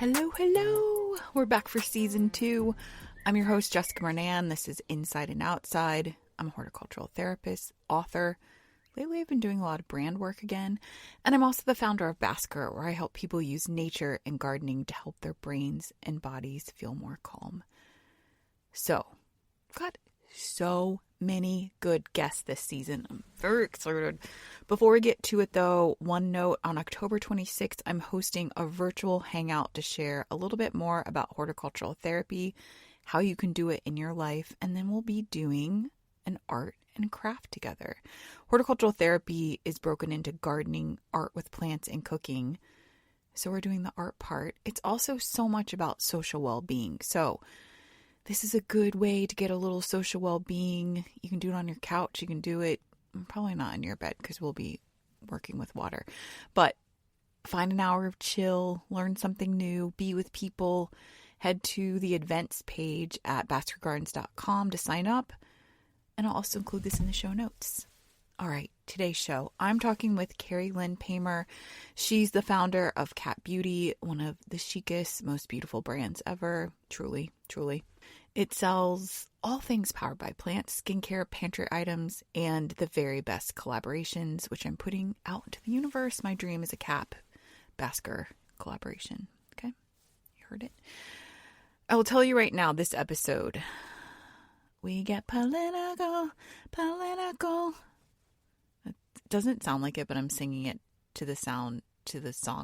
Hello, hello. We're back for season 2. I'm your host, Jessica Mernan. This is Inside and Outside. I'm a horticultural therapist, author. Lately, I've been doing a lot of brand work again. And I'm also the founder of Basker, where I help people use nature and gardening to help their brains and bodies feel more calm. So, got so many good guests this season. I'm very excited. Before we get to it though, one note, on October 26th, I'm hosting a virtual hangout to share a little bit more about horticultural therapy, how you can do it in your life, and then we'll be doing an art and craft together. Horticultural therapy is broken into gardening, art with plants, and cooking. So we're doing the art part. It's also so much about social well-being. So this is a good way to get a little social well-being. You can do it on your couch. You can do it probably not in your bed because we'll be working with water. But find an hour of chill, learn something new, be with people. Head to the events page at baskergardens.com to sign up. And I'll also include this in the show notes. All right, today's show. I'm talking with Kerrilyn Paymer. She's the founder of Cat Beauty, one of the chicest, most beautiful brands ever. Truly, truly. It sells all things powered by plants, skincare, pantry items, and the very best collaborations, which I'm putting out into the universe. My dream is a Cap Basker collaboration. Okay, you heard it. I will tell you right now, this episode, we get political. It doesn't sound like it, but I'm singing it to the song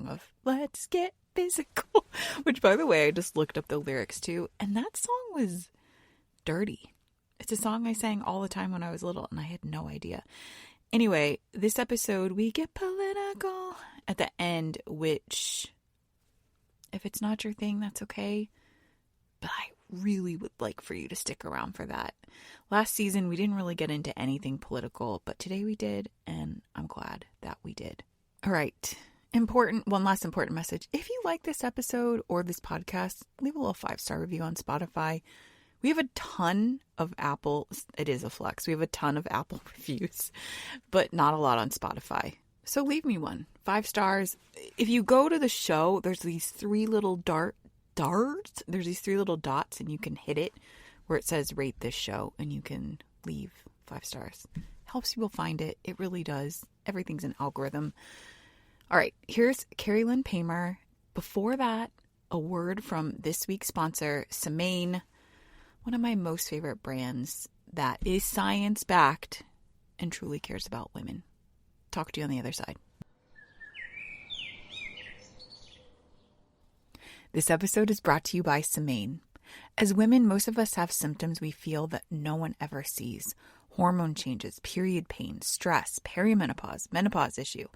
of Let's Get Physical, which, by the way, I just looked up the lyrics to, and that song was dirty. It's a song I sang all the time when I was little, and I had no idea. Anyway, this episode, we get political at the end, which, if it's not your thing, that's okay, but I really would like for you to stick around for that. Last season, we didn't really get into anything political, but today we did, and I'm glad that we did. All right. One last important message. If you like this episode or this podcast, leave a little 5-star review on Spotify. We have a ton of Apple. It is a flex. We have a ton of Apple reviews, but not a lot on Spotify. So leave me one. 5 stars. If you go to the show, there's these 3 little darts. There's these 3 little dots, and you can hit it where it says rate this show, and you can leave 5 stars. Helps people find it. It really does. Everything's an algorithm. All right, here's Kerrilyn Paymer. Before that, a word from this week's sponsor, Semaine, one of my most favorite brands that is science-backed and truly cares about women. Talk to you on the other side. This episode is brought to you by Semaine. As women, most of us have symptoms we feel that no one ever sees. Hormone changes, period pain, stress, perimenopause, menopause issue.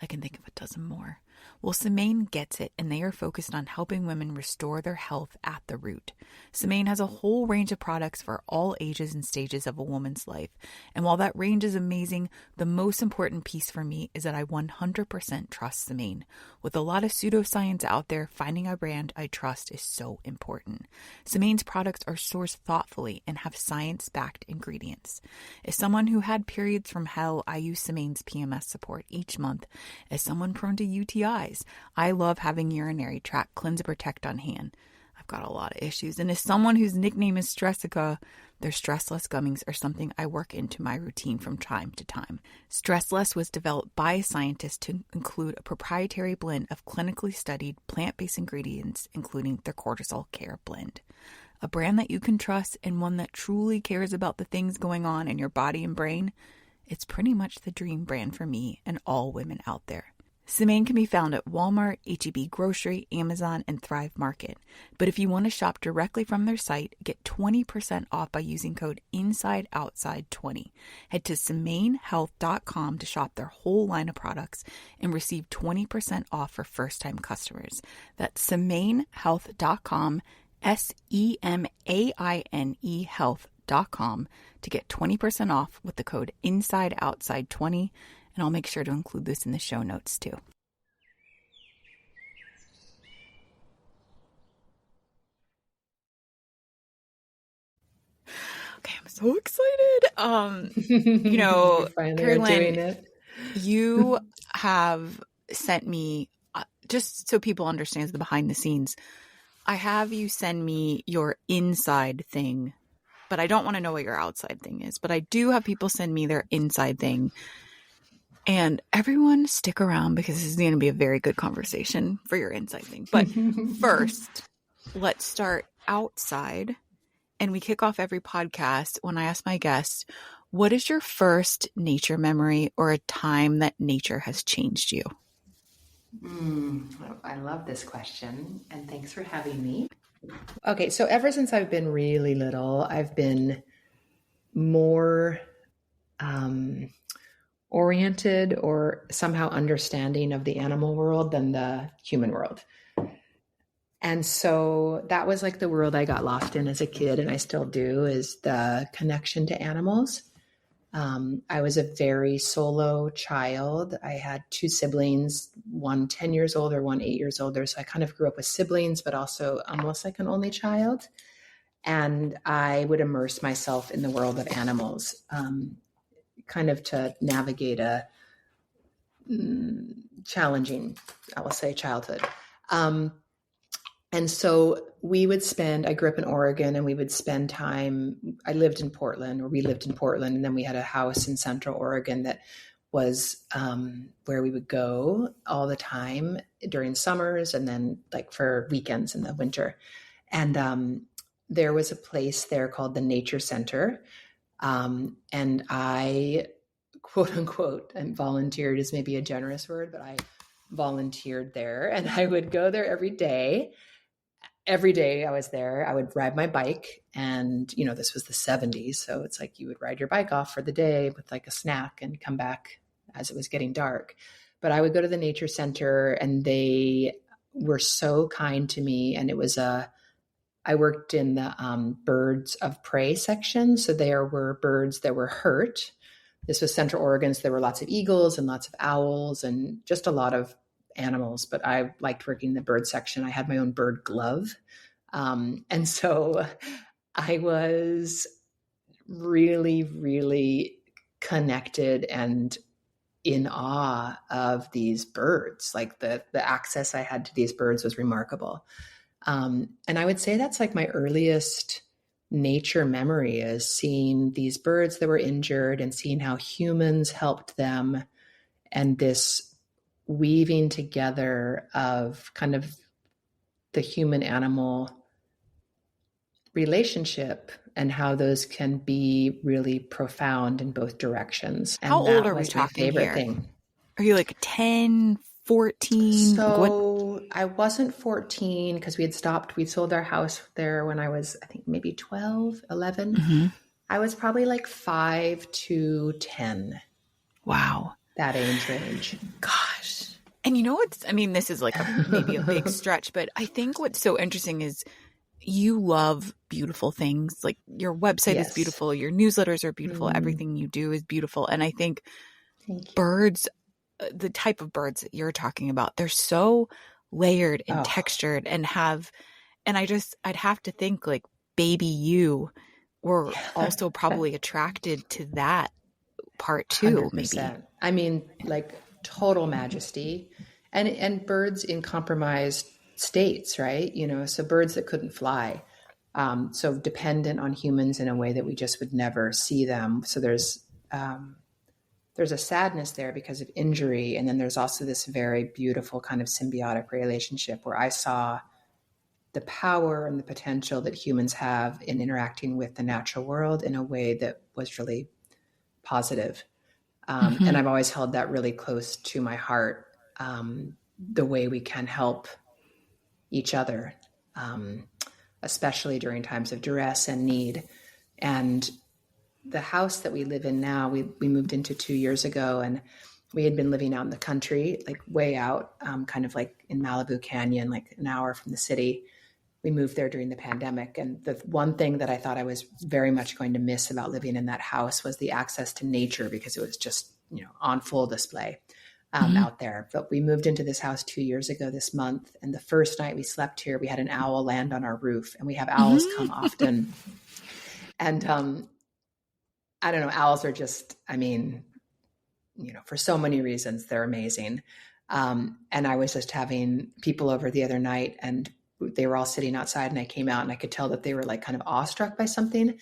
I can think of a dozen more. Well, Semaine gets it, and they are focused on helping women restore their health at the root. Semaine has a whole range of products for all ages and stages of a woman's life. And while that range is amazing, the most important piece for me is that I 100% trust Semaine. With a lot of pseudoscience out there, finding a brand I trust is so important. Semaine's products are sourced thoughtfully and have science-backed ingredients. As someone who had periods from hell, I use Semaine's PMS support each month. As someone prone to UTIs, I love having urinary tract Cleanse and Protect on hand. I've got a lot of issues. And as someone whose nickname is Stressica, their Stressless gummies are something I work into my routine from time to time. Stressless was developed by a scientist to include a proprietary blend of clinically studied plant-based ingredients, including their cortisol care blend. A brand that you can trust and one that truly cares about the things going on in your body and brain. It's pretty much the dream brand for me and all women out there. Semaine can be found at Walmart, H-E-B Grocery, Amazon, and Thrive Market. But if you want to shop directly from their site, get 20% off by using code INSIDEOUTSIDE20. Head to SemaineHealth.com to shop their whole line of products and receive 20% off for first-time customers. That's SemaineHealth.com, SEMAINE Health.com to get 20% off with the code INSIDEOUTSIDE20. And I'll make sure to include this in the show notes too. Okay, I'm so excited. Finally Kerrilyn, doing it. You have sent me just so people understand the behind the scenes, I have you send me your inside thing, but I don't want to know what your outside thing is. But I do have people send me their inside thing. And everyone stick around because this is going to be a very good conversation for your inside thing. But first, let's start outside. And we kick off every podcast when I ask my guests, what is your first nature memory or a time that nature has changed you? I love this question, and thanks for having me. Okay, so ever since I've been really little, I've been more oriented or somehow understanding of the animal world than the human world. And so that was like the world I got lost in as a kid, and I still do, is the connection to animals. I was a very solo child. I had two siblings, one 10 years older, one 8 years older. So I kind of grew up with siblings, but also almost like an only child. And I would immerse myself in the world of animals, kind of to navigate a challenging, I will say, childhood. And so we would spend, I grew up in Oregon, and we would spend time, we lived in Portland, and then we had a house in Central Oregon that was where we would go all the time during summers, and then like for weekends in the winter. And there was a place there called the Nature Center. And I, quote unquote, and volunteered is maybe a generous word, but I volunteered there, and I would go there every day. Every day I was there, I would ride my bike, and, this was the 70s. So it's like you would ride your bike off for the day with like a snack and come back as it was getting dark. But I would go to the nature center, and they were so kind to me. And it was I worked in the birds of prey section. So there were birds that were hurt. This was Central Oregon. So there were lots of eagles and lots of owls and just a lot of animals, but I liked working in the bird section. I had my own bird glove. And so I was really, really connected and in awe of these birds. Like the access I had to these birds was remarkable. And I would say that's like my earliest nature memory, is seeing these birds that were injured and seeing how humans helped them, and this weaving together of kind of the human animal relationship and how those can be really profound in both directions. And how old are we talking here? Thing. Are you like 10, 14? So I wasn't 14 because we sold our house there when I was, I think maybe 12, 11. Mm-hmm. I was probably like 5 to 10. Wow. That age range. Gosh. And this is like maybe a big stretch, but I think what's so interesting is you love beautiful things. Like your website is beautiful. Your newsletters are beautiful. Mm-hmm. Everything you do is beautiful. And I think birds, the type of birds that you're talking about, they're so layered and textured and I'd have to think like baby you were also probably attracted to that part too, 100%. Maybe. I mean, like total majesty and birds in compromised states, right? So birds that couldn't fly. So dependent on humans in a way that we just would never see them. So there's a sadness there because of injury. And then there's also this very beautiful kind of symbiotic relationship where I saw the power and the potential that humans have in interacting with the natural world in a way that was really positive. Mm-hmm. And I've always held that really close to my heart, the way we can help each other, especially during times of duress and need. And the house that we live in now, we moved into 2 years ago, and we had been living out in the country, like way out, kind of like in Malibu Canyon, like an hour from the city. We moved there during the pandemic. And the one thing that I thought I was very much going to miss about living in that house was the access to nature, because it was just, on full display out there. But we moved into this house 2 years ago this month. And the first night we slept here, we had an owl land on our roof, and we have owls come often. And I don't know, owls are just, for so many reasons, they're amazing. And I was just having people over the other night, and they were all sitting outside, and I came out and I could tell that they were like kind of awestruck by something.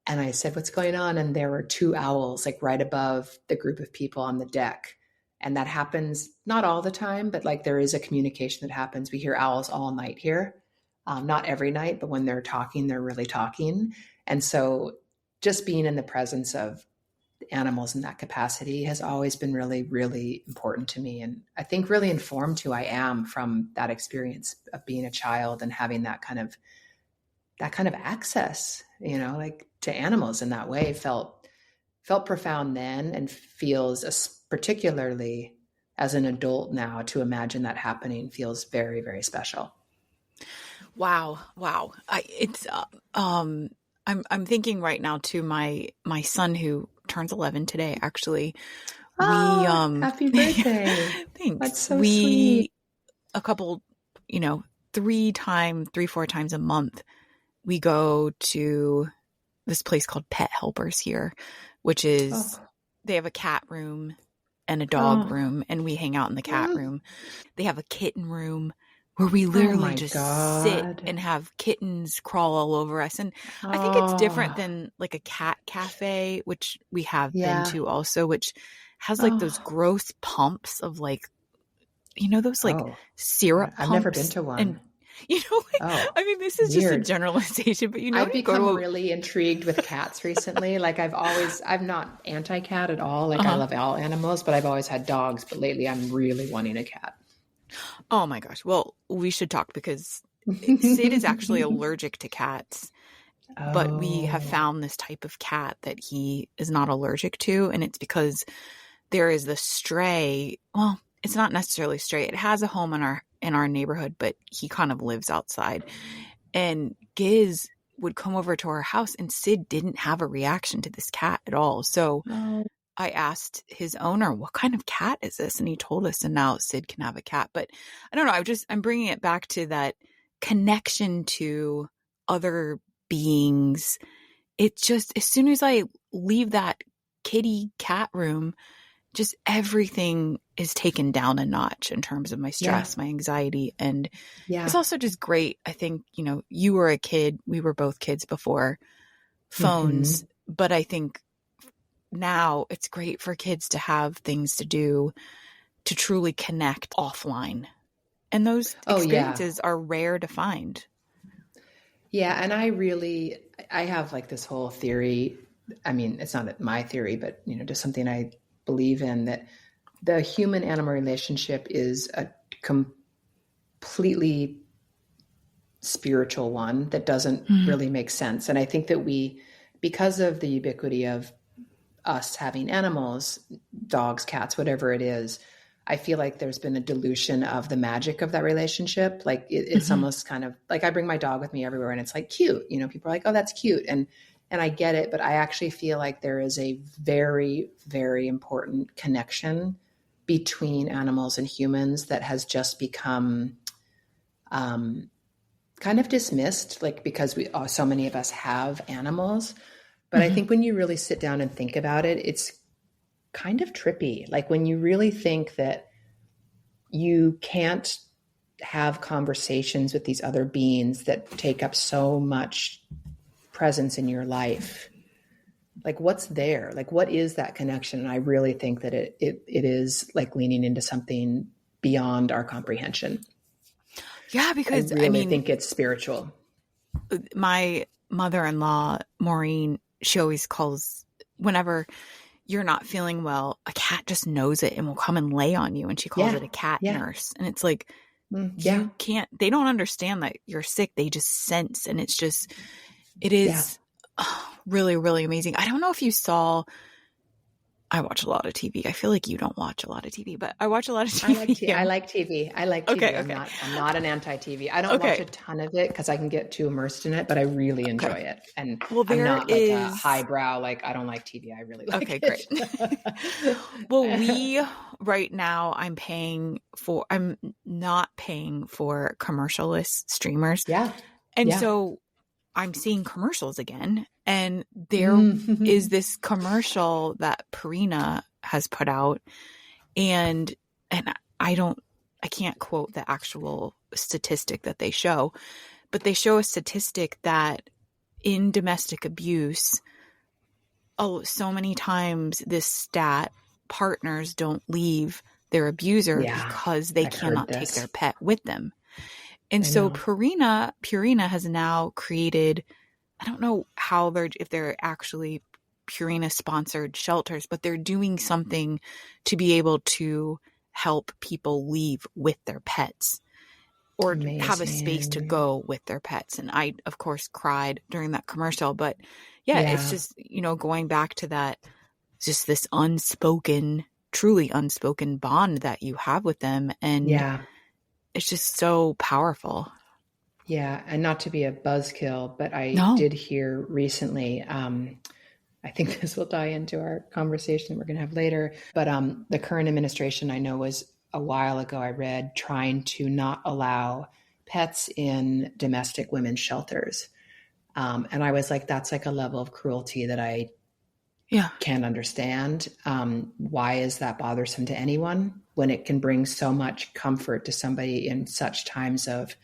And I said, "What's going on?" And there were two owls like right above the group of people on the deck. And that happens not all the time, but like there is a communication that happens. We hear owls all night here. Not every night, but when they're talking, they're really talking. And so just being in the presence of animals in that capacity has always been really, really important to me. And I think really informed who I am from that experience of being a child and having that kind of access, like to animals in that way felt profound then, and feels particularly as an adult now, to imagine that happening feels very, very special. Wow. I'm thinking right now to my son who turns 11 today, actually. Happy birthday. Thanks. That's so sweet. A couple, 4 times a month, we go to this place called Pet Helpers here, which is, they have a cat room and a dog room, and we hang out in the cat room. They have a kitten room where we literally just sit and have kittens crawl all over us. And I think it's different than like a cat cafe, which we have been to also, which has like those gross pumps of like, those like syrup pumps. I've never been to one. And, I mean, this is weird. just a generalization, but I've become really intrigued with cats recently. Like I'm not anti-cat at all. Like I love all animals, but I've always had dogs. But lately I'm really wanting a cat. Oh my gosh. Well, we should talk because Sid is actually allergic to cats, but we have found this type of cat that he is not allergic to. And it's because there is this stray. Well, it's not necessarily stray. It has a home in our neighborhood, but he kind of lives outside. And Giz would come over to our house, and Sid didn't have a reaction to this cat at all. So I asked his owner, "What kind of cat is this?" And he told us, and now Sid can have a cat. But I don't know. I'm bringing it back to that connection to other beings. It just, as soon as I leave that kitty cat room, just everything is taken down a notch in terms of my stress, my anxiety. And it's also just great. I think, you were a kid. We were both kids before phones, but I think now it's great for kids to have things to do to truly connect offline. And those experiences are rare to find. Yeah. And I have like this whole theory. I mean, it's not my theory, but just something I believe in, that the human animal relationship is a completely spiritual one that doesn't really make sense. And I think that because of the ubiquity of us having animals, dogs, cats, whatever it is, I feel like there's been a dilution of the magic of that relationship. Like it's almost kind of like I bring my dog with me everywhere, and it's like cute. People are like, "Oh, that's cute." And I get it, but I actually feel like there is a very, very important connection between animals and humans that has just become kind of dismissed, like because so many of us have animals. But I think when you really sit down and think about it, it's kind of trippy. Like when you really think that you can't have conversations with these other beings that take up so much presence in your life, like what's there? Like what is that connection? And I really think that it is like leaning into something beyond our comprehension. Yeah, because I really think it's spiritual. My mother-in-law, Maureen, she always calls, whenever you're not feeling well, a cat just knows it and will come and lay on you. And she calls it a cat nurse. And it's like, you can't, they don't understand that you're sick. They just sense. And it's just, it is really, really amazing. I don't know if you saw, I watch a lot of TV. I feel like you don't watch a lot of TV, but I watch a lot of TV. I like TV. Okay. I'm not an anti-TV. I don't watch a ton of it because I can get too immersed in it, but I really enjoy it. And I'm not like a highbrow, like I don't like TV. I really like it. Okay, great. Well, right now I'm not paying for commercialless streamers. Yeah. And so I'm seeing commercials again. And there is this commercial that Purina has put out. And I can't quote the actual statistic that they show, but they show a statistic that in domestic abuse, so many times this stat, partners don't leave their abuser because they cannot take their pet with them. And so Purina has now created, I don't know if they're actually Purina sponsored shelters, but they're doing something to be able to help people leave with their pets or have a space to go with their pets. And I, of course, cried during that commercial, but it's just, going back to that, just this truly unspoken bond that you have with them. And it's just so powerful. Yeah. And not to be a buzzkill, but I did hear recently, I think this will tie into our conversation we're going to have later, but the current administration, I know, was a while ago, I read, trying to not allow pets in domestic women's shelters. And I was like, that's like a level of cruelty that I can't understand. Why is that bothersome to anyone when it can bring so much comfort to somebody in such times of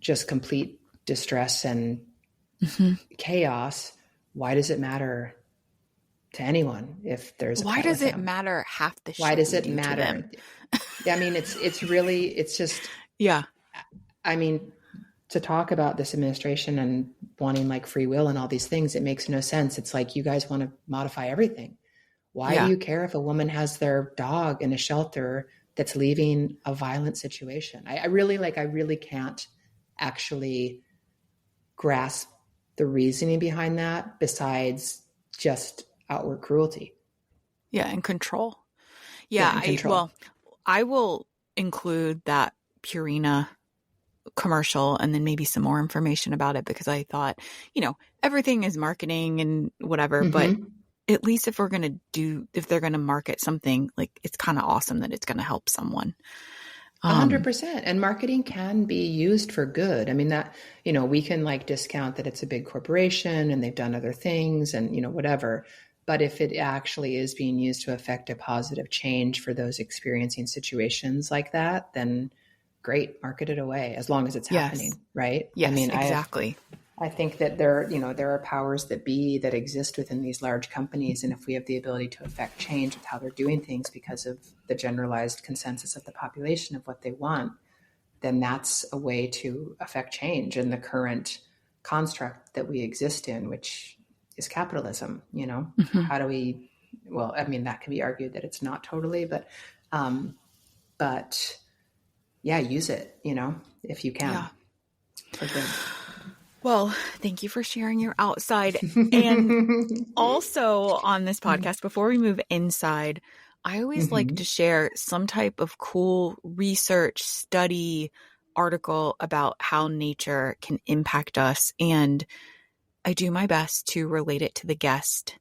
just complete distress and chaos? Why does it matter to anyone if there's a why does it matter half the shit? Why does it matter? I mean, it's just I mean, to talk about this administration and wanting like free will and all these things, it makes no sense. It's like, you guys want to modify everything. Why do you care if a woman has their dog in a shelter that's leaving a violent situation? I really can't actually grasp the reasoning behind that besides just outward cruelty. Yeah. And control. Yeah. I will include that Purina commercial and then maybe some more information about it, because I thought, everything is marketing and whatever, but at least if they're going to market something, like, it's kind of awesome that it's going to help someone. 100%. And marketing can be used for good. I mean, that, we can like discount that it's a big corporation and they've done other things and, whatever. But if it actually is being used to affect a positive change for those experiencing situations like that, then great, market it away as long as it's happening. Right. Yes, I mean, exactly. I think that there are powers that be that exist within these large companies. And if we have the ability to affect change with how they're doing things because of the generalized consensus of the population of what they want, then that's a way to affect change in the current construct that we exist in, which is capitalism. How do we, I mean, that can be argued that it's not totally, but use it, if you can. For good. Well, thank you for sharing your outside. And also on this podcast, before we move inside, I always like to share some type of cool research, study, article about how nature can impact us. And I do my best to relate it to the guest.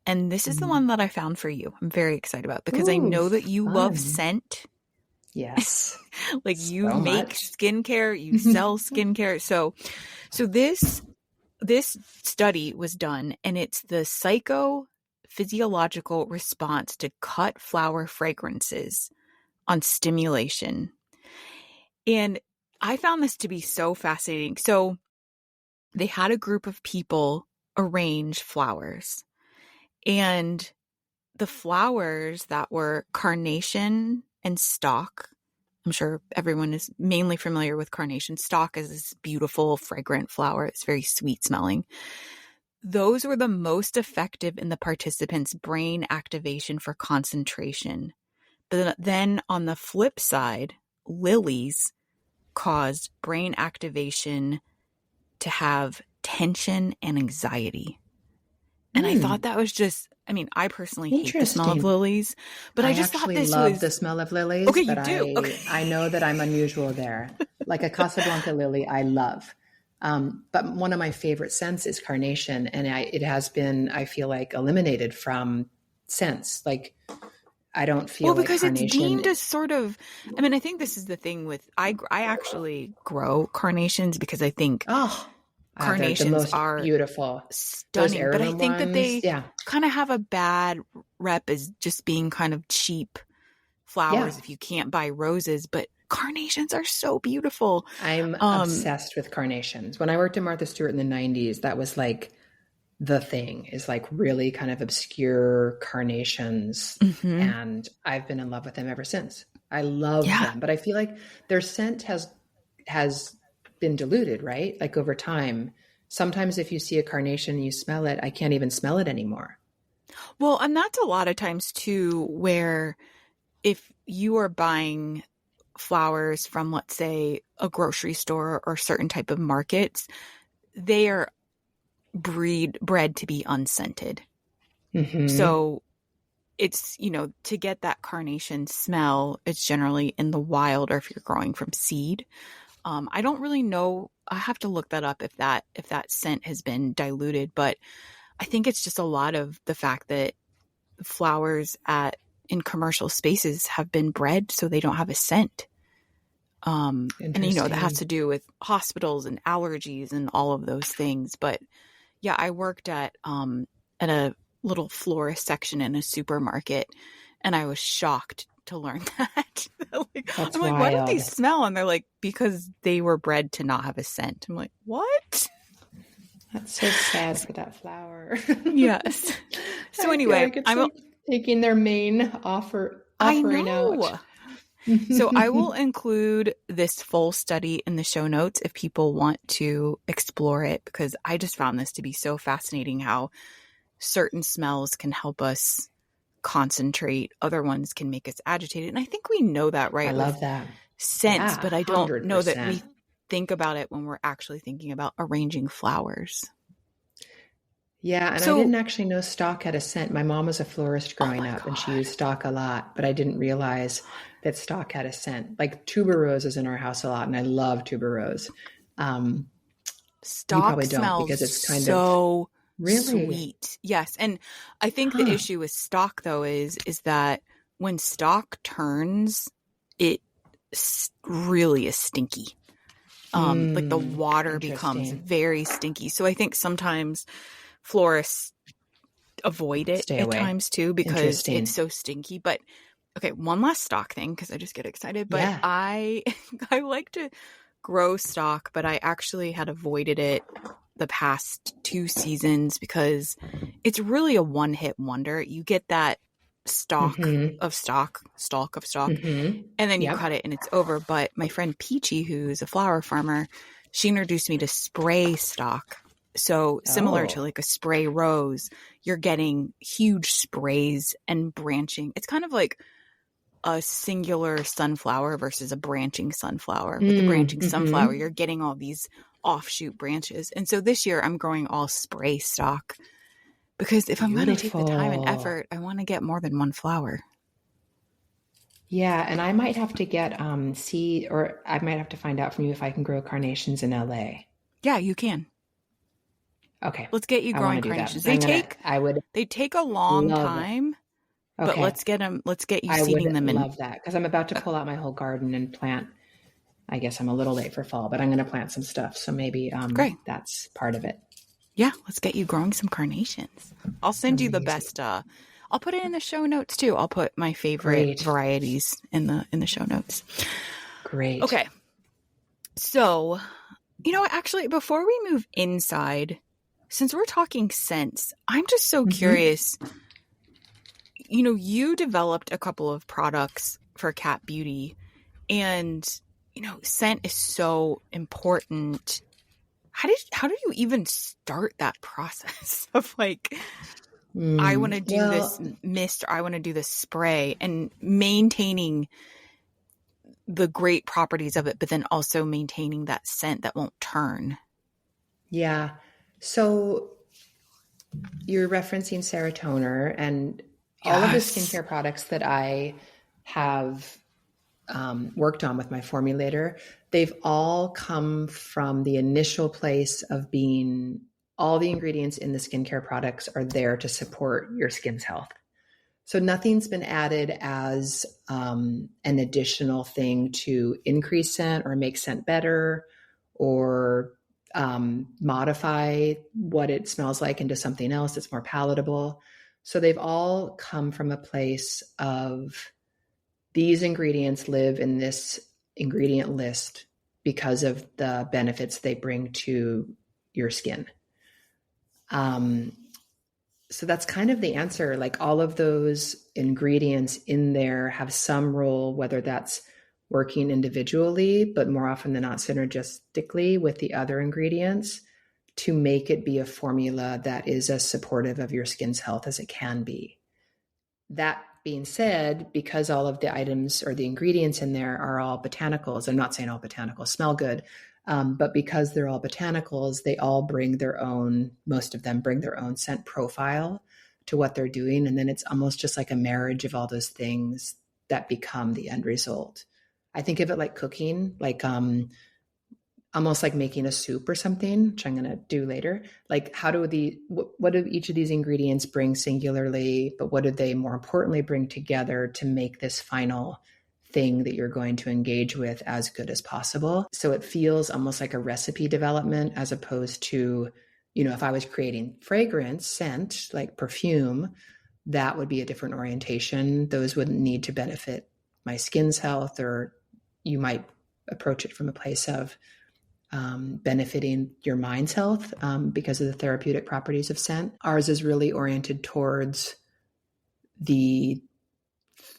And this is the one that I found for you. I'm very excited about, because I know that you love scent. Yes. Like, you make skincare, you sell skincare. So this study was done, and it's the psychophysiological response to cut flower fragrances on stimulation. And I found this to be so fascinating. So they had a group of people arrange flowers, and the flowers that were carnation and stock. I'm sure everyone is mainly familiar with carnation. Stock is this beautiful, fragrant flower. It's very sweet smelling. Those were the most effective in the participants' brain activation for concentration. But then on the flip side, lilies caused brain activation to have tension and anxiety. And I thought that was just, I mean, I personally hate the smell of lilies, but I just thought this love the smell of lilies. Okay, but you do. Okay. I know that I'm unusual there. Like a Casablanca lily, I love. But one of my favorite scents is carnation, and it has been, I feel like, eliminated from scents. Like, I don't feel because like carnation, it's deemed as sort of, I mean, I think this is the thing with, I actually grow carnations because I think carnations are beautiful, stunning, but I think that they kind of have a bad rep as just being kind of cheap flowers if you can't buy roses, but carnations are so beautiful. I'm obsessed with carnations. When I worked at Martha Stewart in the 90s, that was like the thing, is like really kind of obscure carnations. And I've been in love with them ever since. I love them, but I feel like their scent has been diluted, right? Like over time. Sometimes if you see a carnation and you smell it, I can't even smell it anymore. Well, and that's a lot of times too, where if you are buying flowers from, let's say, a grocery store or certain type of markets, they are bred to be unscented. So it's, to get that carnation smell, it's generally in the wild, or if you're growing from seed. I don't really know. I have to look that up if that scent has been diluted, but I think it's just a lot of the fact that flowers in commercial spaces have been bred so they don't have a scent. And that has to do with hospitals and allergies and all of those things. But yeah, I worked at a little florist section in a supermarket, and I was shocked to learn that. I'm like, why don't they smell? And they're like, because they were bred to not have a scent. I'm like, what? That's so sad for that flower. Yes. So anyway, I'm taking their main offering out. So I will include this full study in the show notes if people want to explore it, because I just found this to be so fascinating, how certain smells can help us concentrate, other ones can make us agitated. And I think we know that, right? I love that. Scents, but I don't 100%. know that we think about it when we're actually thinking about arranging flowers. Yeah, and I didn't actually know stock had a scent. My mom was a florist growing up, and she used stock a lot, but I didn't realize that stock had a scent. Like tuberose is in our house a lot, and I love tuberose. Stock probably don't, smells because it's kind so really sweet. Yes, and I think the issue with stock though is that when stock turns, it really is stinky. Like the water becomes very stinky. So I think sometimes florists avoid it at times too, because it's so stinky. But okay, one last stock thing, because I just get excited. But I like to grow stock, but I actually had avoided it the past 2 seasons because it's really a one-hit wonder. You get that stalk of stock, and then you cut it and it's over. But my friend Peachy, who's a flower farmer, she introduced me to spray stock. So similar to like a spray rose, you're getting huge sprays and branching. It's kind of like a singular sunflower versus a branching sunflower. With the branching sunflower, you're getting all these offshoot branches. And so this year I'm growing all spray stock, because if I'm going to take the time and effort, I want to get more than one flower. Yeah, and I might have to get seed, or I might have to find out from you if I can grow carnations in LA. Yeah, you can. Okay. Let's get you growing carnations. They take a long time. But let's get you seeding them in. I would love that, because I'm about to pull out my whole garden and plant. I guess I'm a little late for fall, but I'm going to plant some stuff. So maybe that's part of it. Yeah, let's get you growing some carnations. I'll send you the best. I'll put it in the show notes too. I'll put my favorite varieties in the show notes. Great. Okay. So, actually, before we move inside, since we're talking scents, I'm just so curious. You developed a couple of products for cat beauty, and, scent is so important. How do you even start that process of like, I want to do this mist, or I want to do this spray, and maintaining the great properties of it, but then also maintaining that scent that won't turn? Yeah. So you're referencing serotoner, and all of the skincare products that I have worked on with my formulator, they've all come from the initial place of being, all the ingredients in the skincare products are there to support your skin's health. So nothing's been added as an additional thing to increase scent or make scent better, or modify what it smells like into something else that's more palatable. So they've all come from a place of these ingredients live in this ingredient list because of the benefits they bring to your skin. So that's kind of the answer. Like all of those ingredients in there have some role, whether that's working individually, but more often than not synergistically with the other ingredients to make it be a formula that is as supportive of your skin's health as it can be. That being said, because all of the items or the ingredients in there are all botanicals, I'm not saying all botanicals smell good, but because they're all botanicals, they all bring their own, most of them bring their own scent profile to what they're doing. And then it's almost just like a marriage of all those things that become the end result. I think of it like cooking, like almost like making a soup or something, which I'm going to do later. Like what do each of these ingredients bring singularly, but what do they more importantly bring together to make this final thing that you're going to engage with as good as possible? So it feels almost like a recipe development as opposed to, if I was creating fragrance, scent, like perfume, that would be a different orientation. Those wouldn't need to benefit my skin's health, or you might approach it from a place of benefiting your mind's health because of the therapeutic properties of scent. Ours is really oriented towards the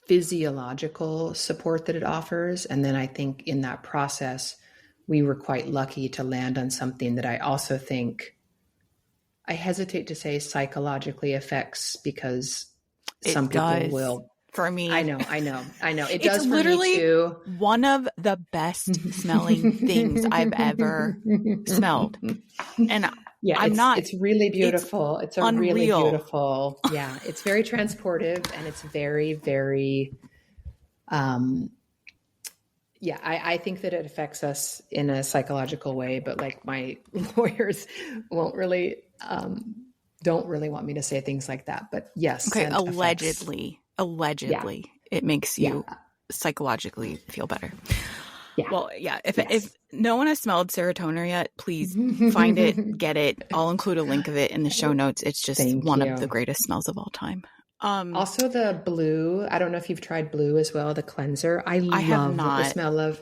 physiological support that it offers. And then I think in that process, we were quite lucky to land on something that I also think, I hesitate to say psychologically affects, because some people will. For me. I know. It It's does for literally me too. One of the best smelling things I've ever smelled. And it's really beautiful. It's a unreal. Really beautiful. Yeah. It's very transportive, and it's very, very, I think that it affects us in a psychological way, but like my lawyers don't really want me to say things like that, but yes. Okay. Allegedly, it makes you psychologically feel better. Yeah. Well, yeah. If no one has smelled serotonin yet, please find it, get it. I'll include a link of it in the show notes. It's just one of the greatest smells of all time. Also the blue. I don't know if you've tried blue as well, the cleanser. I love the smell of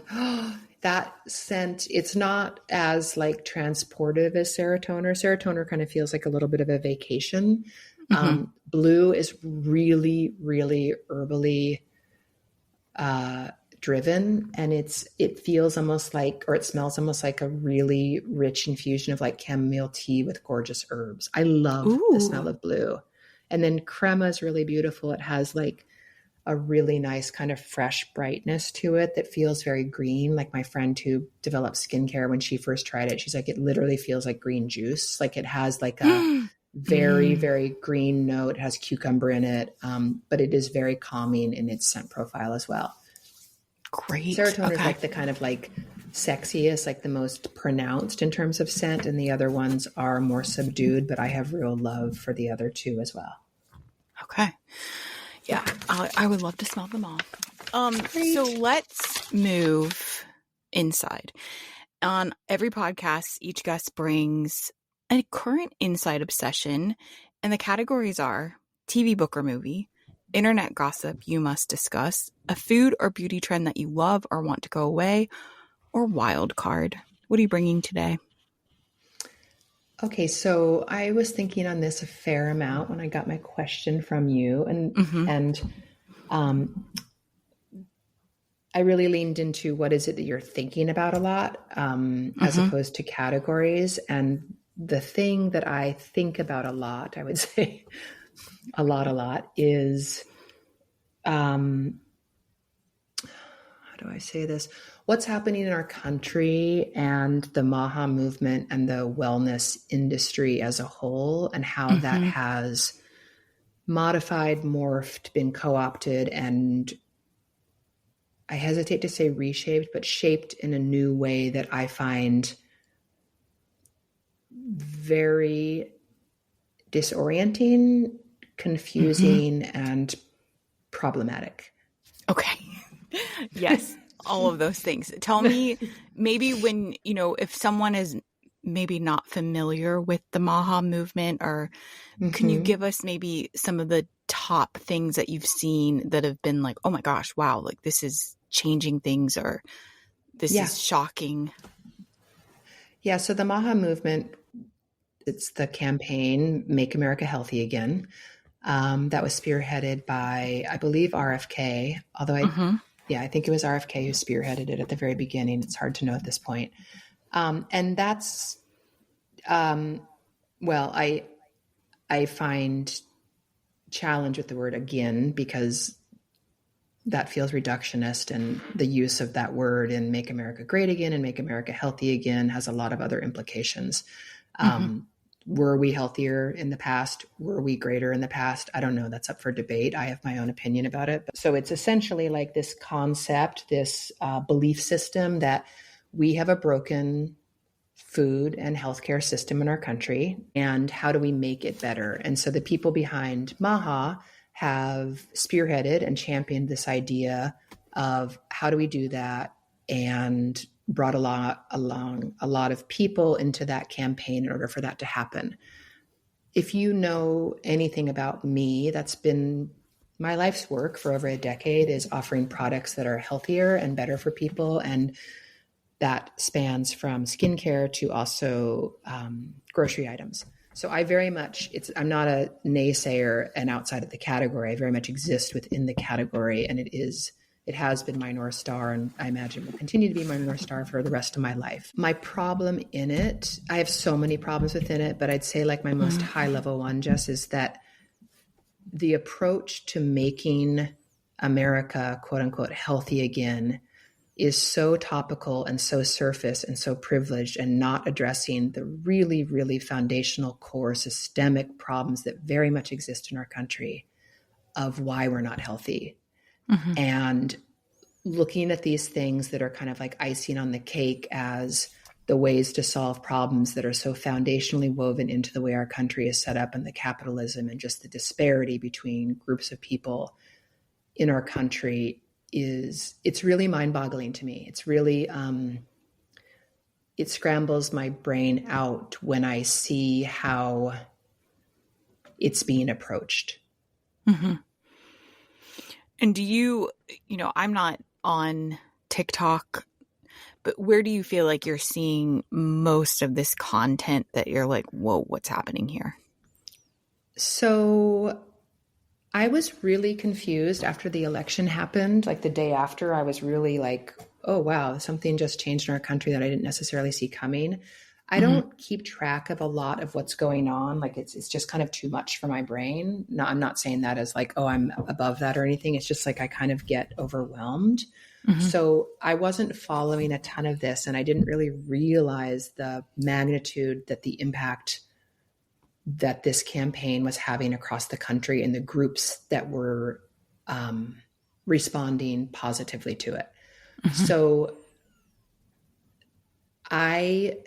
that scent. It's not as like transportive as serotonin. Serotonin kind of feels like a little bit of a vacation. Blue is really, really herbally driven, and it feels almost like, or it smells almost like a really rich infusion of like chamomile tea with gorgeous herbs. I love the smell of blue. And then crema is really beautiful. It has like a really nice kind of fresh brightness to it that feels very green. Like my friend who developed skincare, when she first tried it, she's like, it literally feels like green juice. Like it has like a very, very green note. It has cucumber in it, but it is very calming in its scent profile as well. Great. Serotonin is like the kind of like sexiest, like the most pronounced in terms of scent, and the other ones are more subdued, but I have real love for the other two as well. Okay. Yeah, I would love to smell them all. So let's move inside. On every podcast, each guest brings a current inside obsession, and the categories are TV, book, or movie, internet gossip you must discuss, a food or beauty trend that you love or want to go away, or wild card. What are you bringing today? Okay, so I was thinking on this a fair amount when I got my question from you, and I really leaned into what is it that you're thinking about a lot, as opposed to categories. And the thing that I think about a lot, I would say a lot is, how do I say this? What's happening in our country and the MAHA movement and the wellness industry as a whole, and how that has modified, morphed, been co-opted, and I hesitate to say reshaped, but shaped in a new way that I find very disorienting, confusing, and problematic. Okay. Yes. All of those things. Tell me, maybe when, if someone is maybe not familiar with the MAHA movement, or can you give us maybe some of the top things that you've seen that have been like, oh my gosh, wow, like this is changing things, or this is shocking? Yeah. So the MAHA movement, it's the campaign, Make America Healthy Again. That was spearheaded by, I believe, RFK, although I think it was RFK who spearheaded it at the very beginning. It's hard to know at this point. And that's, well, I find challenge with the word again, because that feels reductionist, and the use of that word in Make America Great Again and Make America Healthy Again has a lot of other implications. Were we healthier in the past? Were we greater in the past? I don't know. That's up for debate. I have my own opinion about it. So it's essentially like this concept, this belief system that we have a broken food and healthcare system in our country, and how do we make it better? And so the people behind MAHA have spearheaded and championed this idea of how do we do that, and brought along a lot of people into that campaign in order for that to happen. If you know anything about me, that's been my life's work for over a decade, is offering products that are healthier and better for people. And that spans from skincare to also grocery items. So I very much, I'm not a naysayer and outside of the category. I very much exist within the category, and it has been my North Star, and I imagine will continue to be my North Star for the rest of my life. My problem in it, I have so many problems within it, but I'd say like my most high level one, Jess, is that the approach to making America, quote unquote, healthy again is so topical and so surface and so privileged, and not addressing the really, really foundational core systemic problems that very much exist in our country of why we're not healthy. And looking at these things that are kind of like icing on the cake as the ways to solve problems that are so foundationally woven into the way our country is set up, and the capitalism and just the disparity between groups of people in our country it's really mind-boggling to me. It's really, it scrambles my brain out when I see how it's being approached. And do you I'm not on TikTok, but where do you feel like you're seeing most of this content that you're like, whoa, what's happening here? So I was really confused after the election happened. Like the day after, I was really like, oh, wow, something just changed in our country that I didn't necessarily see coming. I don't keep track of a lot of what's going on. Like it's just kind of too much for my brain. No, I'm not saying that as like, oh, I'm above that or anything. It's just like I kind of get overwhelmed. So I wasn't following a ton of this, and I didn't really realize the magnitude that the impact that this campaign was having across the country and the groups that were responding positively to it. So I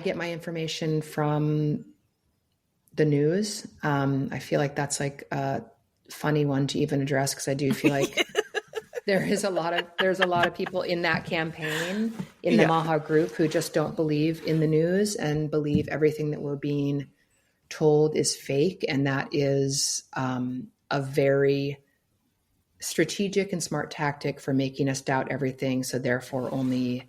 get my information from the news. I feel like that's like a funny one to even address, because I do feel like there's a lot of people in that campaign, in the MAHA group, who just don't believe in the news and believe everything that we're being told is fake. And that is a very strategic and smart tactic for making us doubt everything. So therefore only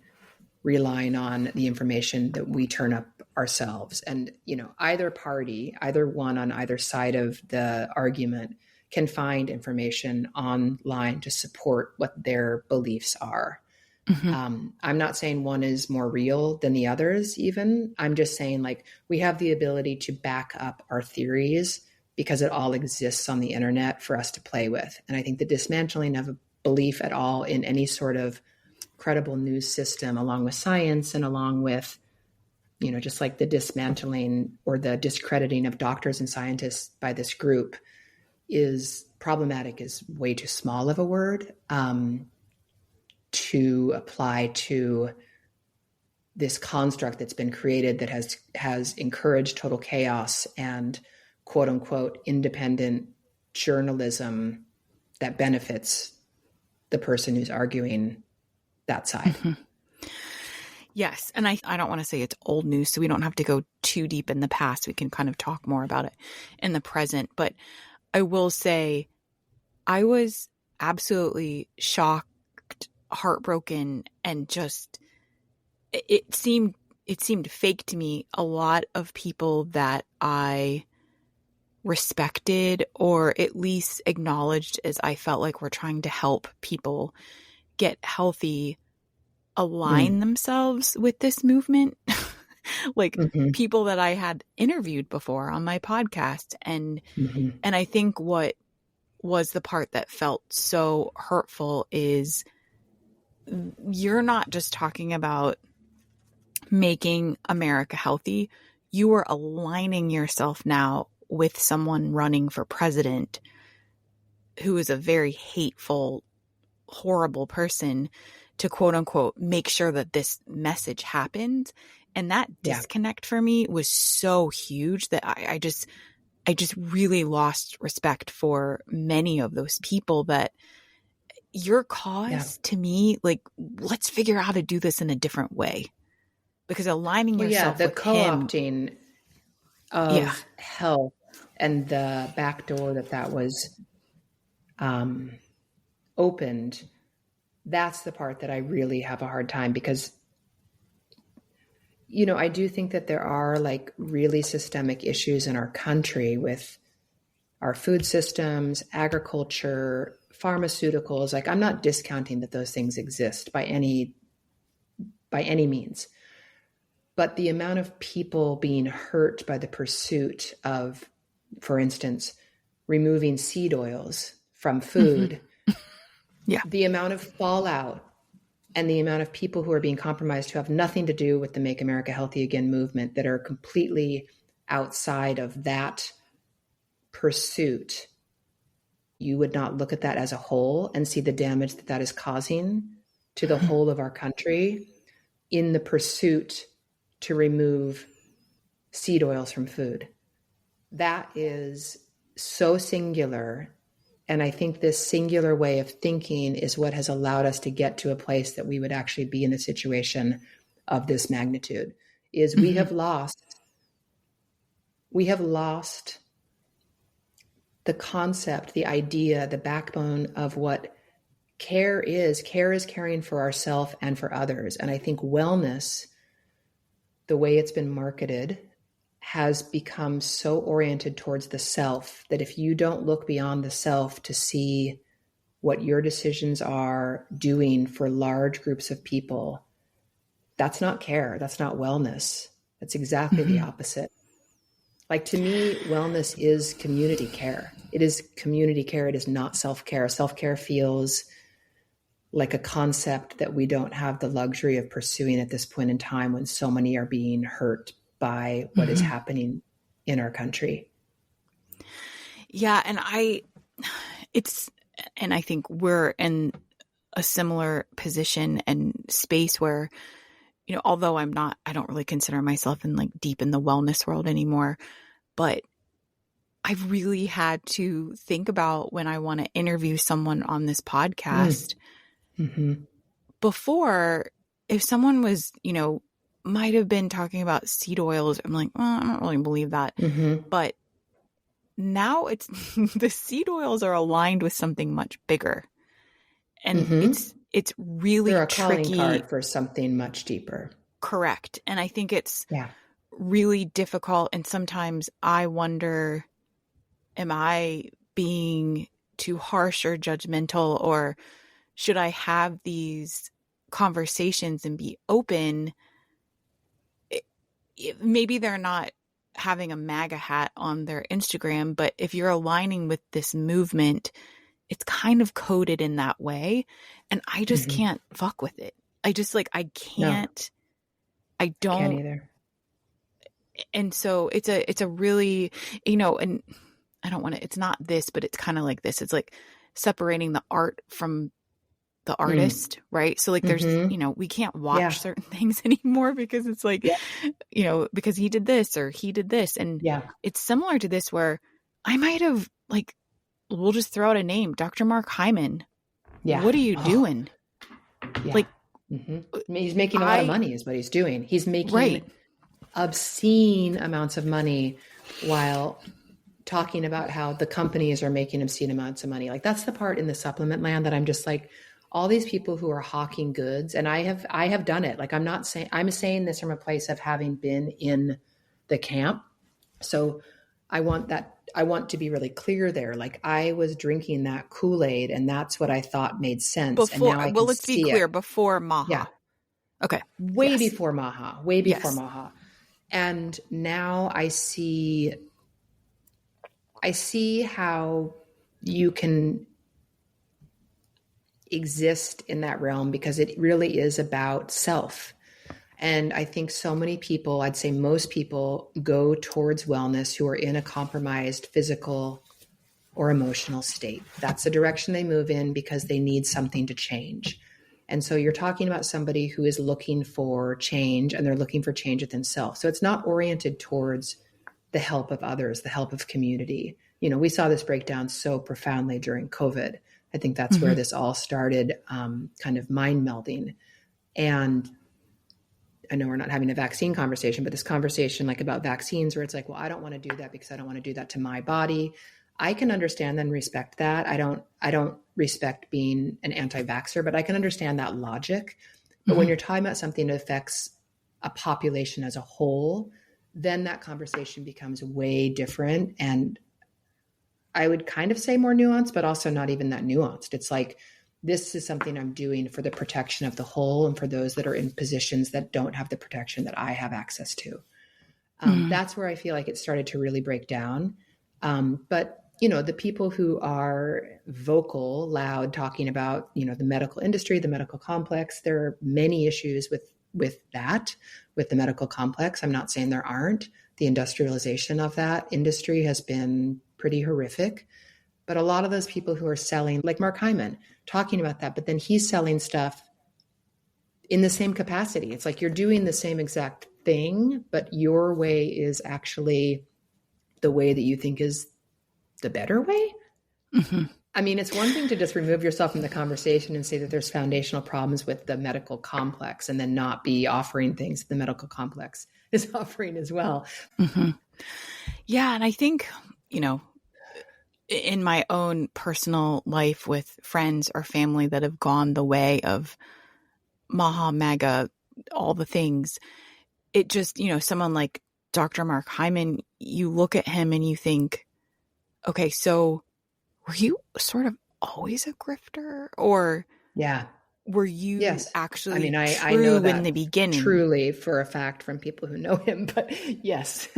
relying on the information that we turn up ourselves. And, either party, either one on either side of the argument, can find information online to support what their beliefs are. I'm not saying one is more real than the others even. I'm just saying like we have the ability to back up our theories because it all exists on the internet for us to play with. And I think the dismantling of a belief at all in any sort of credible news system, along with science and along with, just like the dismantling or the discrediting of doctors and scientists by this group, is problematic, is way too small of a word to apply to this construct that's been created that has encouraged total chaos and quote unquote independent journalism that benefits the person who's arguing that side. Yes. And I don't want to say it's old news, so we don't have to go too deep in the past. We can kind of talk more about it in the present. But I will say I was absolutely shocked, heartbroken, and just it seemed fake to me. A lot of people that I respected or at least acknowledged as I felt like were trying to help people get healthy align themselves with this movement. Like people that I had interviewed before on my podcast. And I think what was the part that felt so hurtful is you're not just talking about making America healthy. You are aligning yourself now with someone running for president who is a very hateful, horrible person to quote unquote make sure that this message happens. And that disconnect for me was so huge that I just really lost respect for many of those people. That your cause to me, like, let's figure out how to do this in a different way, because aligning yourself the with co-opting of health and the back door that was opened, that's the part that I really have a hard time, because I do think that there are like really systemic issues in our country with our food systems, agriculture, pharmaceuticals. Like, I'm not discounting that those things exist by any means. But the amount of people being hurt by the pursuit of, for instance, removing seed oils from food, the amount of fallout and the amount of people who are being compromised who have nothing to do with the Make America Healthy Again movement, that are completely outside of that pursuit, you would not look at that as a whole and see the damage that is causing to the whole of our country in the pursuit to remove seed oils from food. That is so singular. And I think this singular way of thinking is what has allowed us to get to a place that we would actually be in a situation of this magnitude. Is we have lost the concept, the idea, the backbone of what care is. Care is caring for ourselves and for others. And I think wellness, the way it's been marketed, has become so oriented towards the self that if you don't look beyond the self to see what your decisions are doing for large groups of people, that's not care. That's not wellness. That's exactly the opposite. Like, to me, wellness is community care. It is community care. It is not self-care. Self-care feels like a concept that we don't have the luxury of pursuing at this point in time, when so many are being hurt by what is happening in our country. Yeah. And I think we're in a similar position and space where, although I don't really consider myself in like deep in the wellness world anymore, but I've really had to think about when I want to interview someone on this podcast. Before, if someone was, might have been talking about seed oils, I'm like, I don't really believe that. But now it's the seed oils are aligned with something much bigger. And it's really They're a tricky. calling card for something much deeper. Correct. And I think it's really difficult. And sometimes I wonder, am I being too harsh or judgmental, or should I have these conversations and be open? Maybe they're not having a MAGA hat on their Instagram, but if you're aligning with this movement, it's kind of coded in that way. And I just can't fuck with it. I just I can't, I don't. Can't either. And so it's a really, and I don't want to, it's not this, but it's kind of like this. It's like separating the art from the artist, right? So there's, we can't watch certain things anymore because it's because he did this or he did this. And it's similar to this where I might have we'll just throw out a name, Dr. Mark Hyman. Yeah. What are you doing? Yeah. Mm-hmm. I mean, he's making a lot of I money is what he's doing. He's right. making obscene amounts of money while talking about how the companies are making obscene amounts of money. Like that's the part in the supplement land that I'm just like, all these people who are hawking goods, and I have done it. Like I'm saying this from a place of having been in the camp. So I want to be really clear there. Like I was drinking that Kool-Aid and that's what I thought made sense. And Before, now I well, can let's be see it. clear, before Yeah. Maha. Okay. Way Yes. before Maha, way before Yes. Maha. And now I see how you can exist in that realm because it really is about self. And I think so many people, I'd say most people, go towards wellness who are in a compromised physical or emotional state. That's the direction they move in because they need something to change. And so you're talking about somebody who is looking for change, and they're looking for change within self. So it's not oriented towards the help of others, the help of community. You know, we saw this breakdown so profoundly during COVID. I think that's where this all started, kind of mind melding. And I know we're not having a vaccine conversation, but this conversation like about vaccines where it's like, well, I don't want to do that because I don't want to do that to my body. I can understand and respect that. I don't respect being an anti-vaxxer, but I can understand that logic. But when you're talking about something that affects a population as a whole, then that conversation becomes way different. And I would kind of say more nuanced, but also not even that nuanced. It's like, this is something I'm doing for the protection of the whole and for those that are in positions that don't have the protection that I have access to. That's where I feel like it started to really break down. But, you know, the people who are vocal, loud, talking about, you know, the medical industry, the medical complex, there are many issues with that, with the medical complex. I'm not saying there aren't. The industrialization of that industry has been pretty horrific. But a lot of those people who are selling, like Mark Hyman, talking about that, but then he's selling stuff in the same capacity. It's like you're doing the same exact thing, but your way is actually the way that you think is the better way. I mean, it's one thing to just remove yourself from the conversation and say that there's foundational problems with the medical complex and then not be offering things the medical complex is offering as well. Yeah. And I think, you know, in my own personal life with friends or family that have gone the way of Maha, MAGA, all the things, it just, you know, someone like Dr. Mark Hyman, you look at him and you think, okay, so were you sort of always a grifter, or Yeah. were you Yes. actually I mean, I true know that in the beginning? truly for a fact from people who know him, but yes,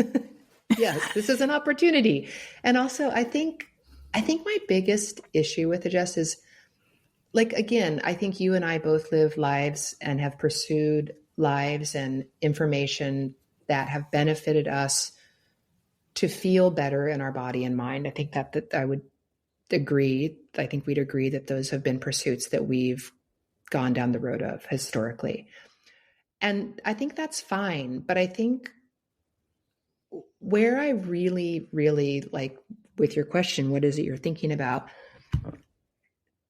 yes, this is an opportunity. And also I think my biggest issue with the Jess is, like, again, I think you and I both live lives and have pursued lives and information that have benefited us to feel better in our body and mind. I think that I would agree. I think we'd agree that those have been pursuits that we've gone down the road of historically. And I think that's fine. But I think where I really, really like with your question, what is it you're thinking about?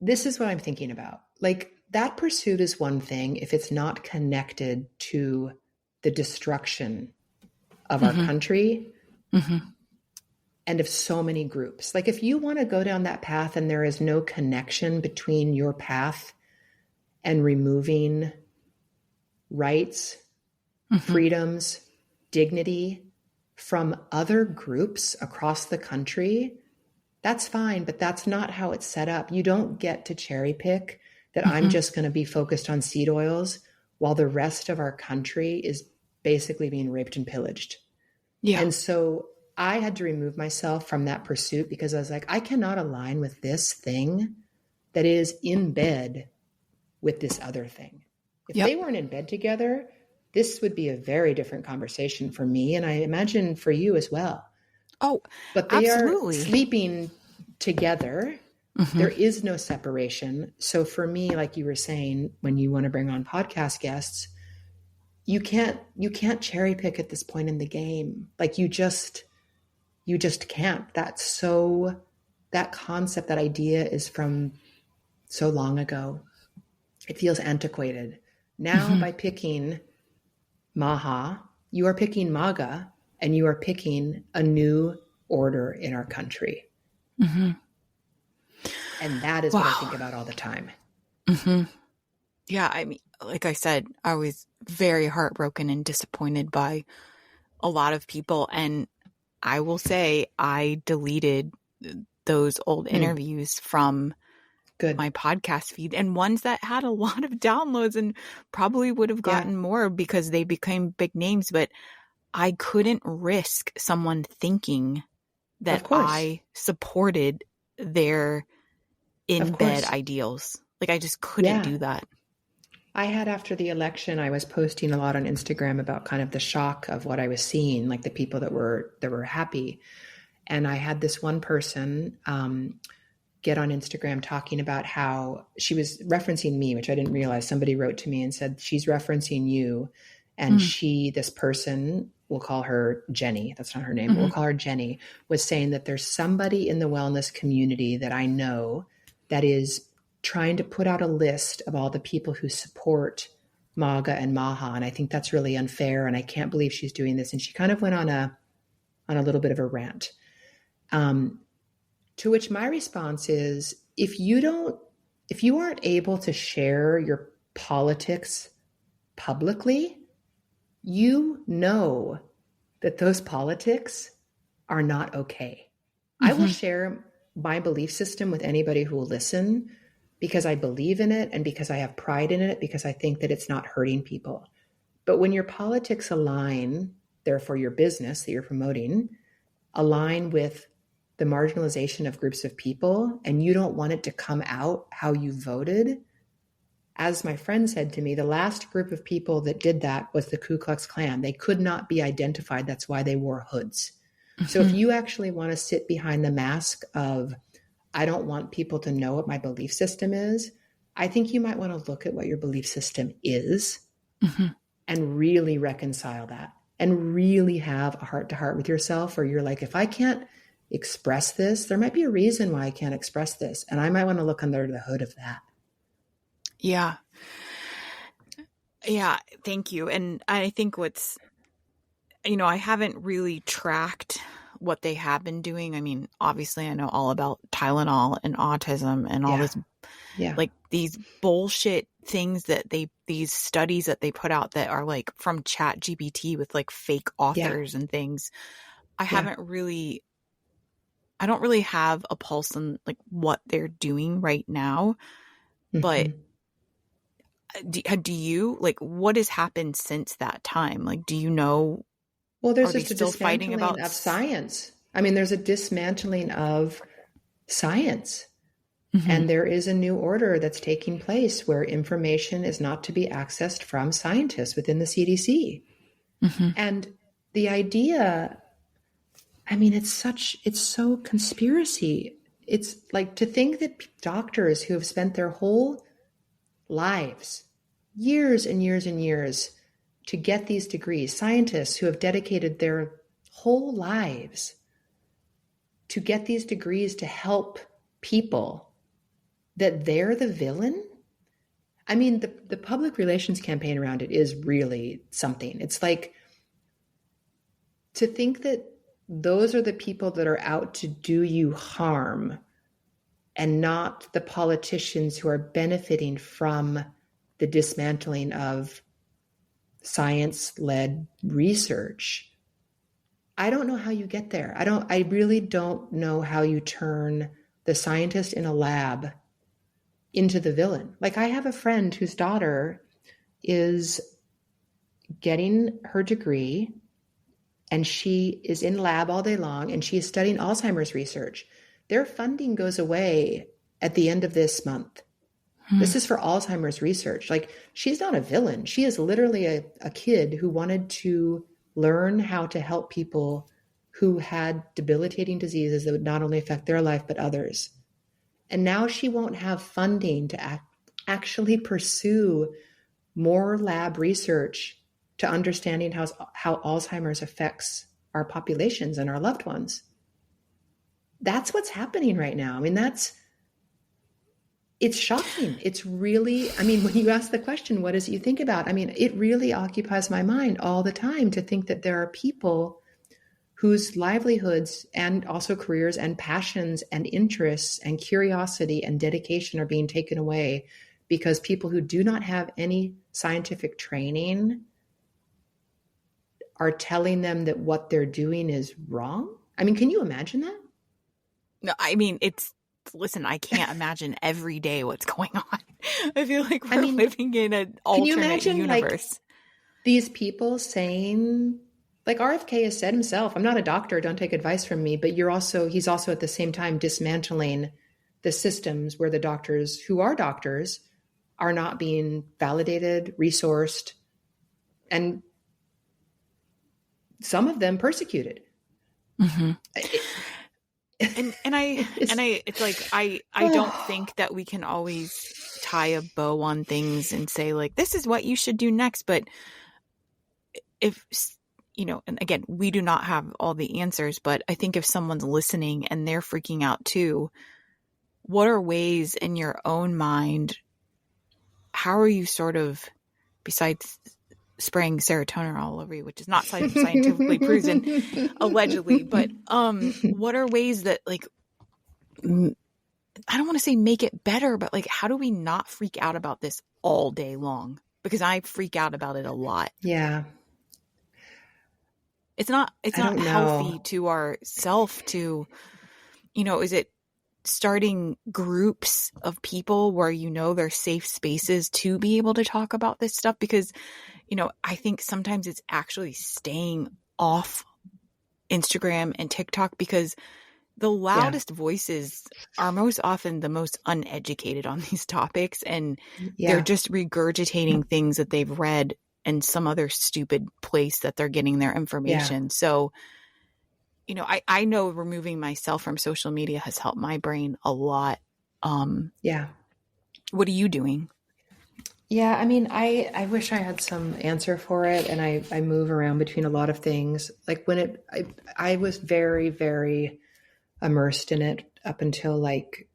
This is what I'm thinking about. Like, that pursuit is one thing if it's not connected to the destruction of our country and of so many groups. Like, if you want to go down that path and there is no connection between your path and removing rights, freedoms, dignity from other groups across the country, that's fine, but that's not how it's set up. You don't get to cherry pick that I'm just going to be focused on seed oils while the rest of our country is basically being raped and pillaged. Yeah. And so I had to remove myself from that pursuit because I was like, I cannot align with this thing that is in bed with this other thing. If they weren't in bed together, this would be a very different conversation for me. And I imagine for you as well. Oh, but they absolutely. are sleeping together. There is no separation. So for me, like you were saying, when you want to bring on podcast guests, you can't cherry pick at this point in the game. Like you just can't. That concept, that idea is from so long ago. It feels antiquated Now, by picking Maha, you are picking MAGA, and you are picking a new order in our country. And that is what I think about all the time. Yeah, I mean, like I said, I was very heartbroken and disappointed by a lot of people. And I will say I deleted those old interviews from my podcast feed, and ones that had a lot of downloads and probably would have gotten more because they became big names. But I couldn't risk someone thinking that I supported their in-bed ideals. Like, I just couldn't do that. I had, after the election, I was posting a lot on Instagram about kind of the shock of what I was seeing, like the people that were happy. And I had this one person get on Instagram talking about how she was referencing me, which I didn't realize. Somebody wrote to me and said, she's referencing you. And this person, we'll call her Jenny, that's not her name, but we'll call her Jenny, was saying that there's somebody in the wellness community that I know that is trying to put out a list of all the people who support MAGA and MAHA. And I think that's really unfair. And I can't believe she's doing this. And she kind of went on a little bit of a rant. To which my response is, if you aren't able to share your politics publicly, you know that those politics are not okay. I will share my belief system with anybody who will listen, because I believe in it and because I have pride in it, because I think that it's not hurting people. But when your politics align, therefore your business that you're promoting, align with the marginalization of groups of people, and you don't want it to come out how you voted, as my friend said to me, the last group of people that did that was the Ku Klux Klan. They could not be identified. That's why they wore hoods. So if you actually want to sit behind the mask of, I don't want people to know what my belief system is, I think you might want to look at what your belief system is and really reconcile that and really have a heart-to-heart with yourself, where you're like, if I can't express this, there might be a reason why I can't express this. And I might want to look under the hood of that. Yeah. Yeah. Thank you. And I think I haven't really tracked what they have been doing. I mean, obviously I know all about Tylenol and autism and all this, like these bullshit things that these studies that they put out that are like from Chat GPT with like fake authors and things. I don't really have a pulse on like what they're doing right now, but do you, like, what has happened since that time? Like, do you know? Well, there's just a dismantling of science. I mean, there's a dismantling of science. And there is a new order that's taking place where information is not to be accessed from scientists within the CDC. And the idea, I mean, it's so conspiracy. It's like, to think that doctors who have spent their whole lives, years and years and years, to get these degrees, scientists who have dedicated their whole lives to get these degrees to help people, that they're the villain. I mean, the public relations campaign around it is really something. It's like, to think that those are the people that are out to do you harm, and not the politicians who are benefiting from the dismantling of science-led research. I don't know how you get there. I really don't know how you turn the scientist in a lab into the villain. Like, I have a friend whose daughter is getting her degree, and she is in lab all day long, and she is studying Alzheimer's research. Their funding goes away at the end of this month. This is for Alzheimer's research. Like, she's not a villain. She is literally a kid who wanted to learn how to help people who had debilitating diseases that would not only affect their life, but others. And now she won't have funding to actually pursue more lab research to understanding how Alzheimer's affects our populations and our loved ones. That's what's happening right now. I mean, It's shocking. It's really, I mean, when you ask the question, what is it you think about? I mean, it really occupies my mind all the time to think that there are people whose livelihoods and also careers and passions and interests and curiosity and dedication are being taken away because people who do not have any scientific training are telling them that what they're doing is wrong. I mean, can you imagine that? No, I mean, listen, I can't imagine every day what's going on. I feel like we're living in an can you alternate imagine universe. like these people saying, like RFK has said himself, I'm not a doctor, don't take advice from me, but he's also at the same time dismantling the systems where the doctors who are doctors are not being validated, resourced, and some of them persecuted. Mm-hmm. It's like I don't think that we can always tie a bow on things and say like this is what you should do next, but if and again, we do not have all the answers, but I think if someone's listening and they're freaking out too, what are ways in your own mind, how are you sort of, besides spraying serotonin all over you, which is not scientifically proven, allegedly, but what are ways that like, I don't want to say make it better, but like, how do we not freak out about this all day long? Because I freak out about it a lot. Yeah. It's not healthy to ourself to, is it starting groups of people where, there's safe spaces to be able to talk about this stuff? Because, I think sometimes it's actually staying off Instagram and TikTok because the loudest voices are most often the most uneducated on these topics. And they're just regurgitating things that they've read in some other stupid place that they're getting their information. So, I know removing myself from social media has helped my brain a lot. What are you doing? Yeah, I mean, I wish I had some answer for it, and I move around between a lot of things. Like when I was very, very immersed in it up until like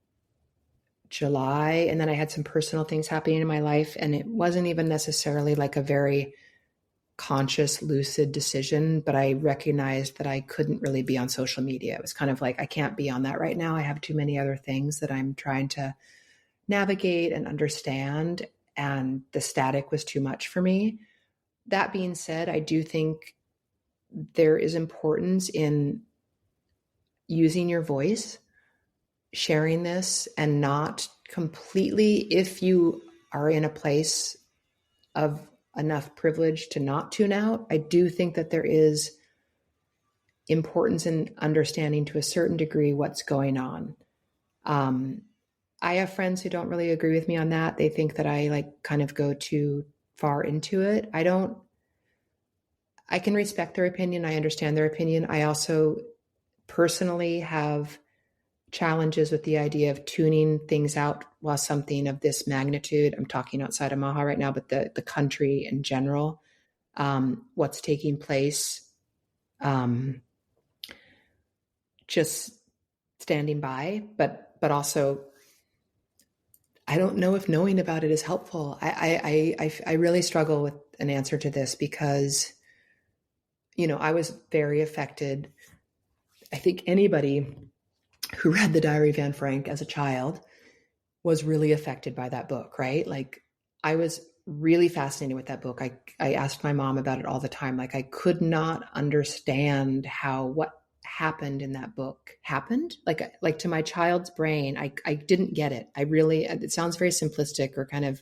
July, and then I had some personal things happening in my life, and it wasn't even necessarily like a very conscious, lucid decision, but I recognized that I couldn't really be on social media. It was kind of like, I can't be on that right now. I have too many other things that I'm trying to navigate and understand, and the static was too much for me. That being said, I do think there is importance in using your voice, sharing this, and not completely, if you are in a place of enough privilege to not tune out, I do think that there is importance in understanding to a certain degree what's going on. I have friends who don't really agree with me on that. They think that I like kind of go too far into it. I can respect their opinion. I understand their opinion. I also personally have challenges with the idea of tuning things out while something of this magnitude, I'm talking outside of Maha right now, but the country in general, what's taking place, just standing by, but also I don't know if knowing about it is helpful. I really struggle with an answer to this because, I was very affected. I think anybody who read The Diary of Anne Frank as a child was really affected by that book, right? Like I was really fascinated with that book. I asked my mom about it all the time. Like I could not understand how what happened in that book happened. Like to my child's brain, I didn't get it. It sounds very simplistic or kind of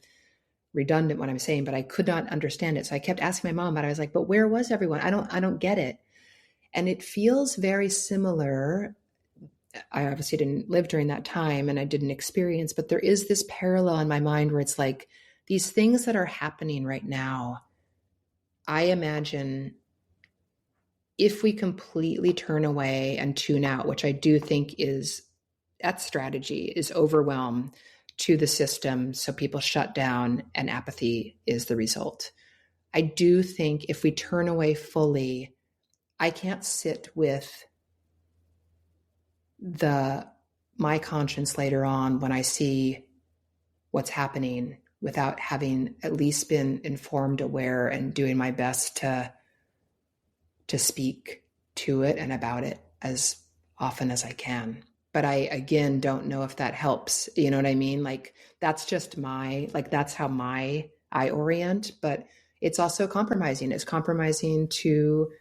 redundant what I'm saying, but I could not understand it. So I kept asking my mom about it. I was like, but where was everyone? I don't get it. And it feels very similar. I obviously didn't live during that time and I didn't experience, but there is this parallel in my mind where it's like these things that are happening right now. I imagine if we completely turn away and tune out, which I do think is that strategy, is overwhelm to the system. So people shut down and apathy is the result. I do think if we turn away fully, I can't sit with my conscience later on when I see what's happening without having at least been informed, aware, and doing my best to speak to it and about it as often as I can. But I, again, don't know if that helps. You know what I mean? Like, that's just that's how I orient, but it's also compromising. It's compromising to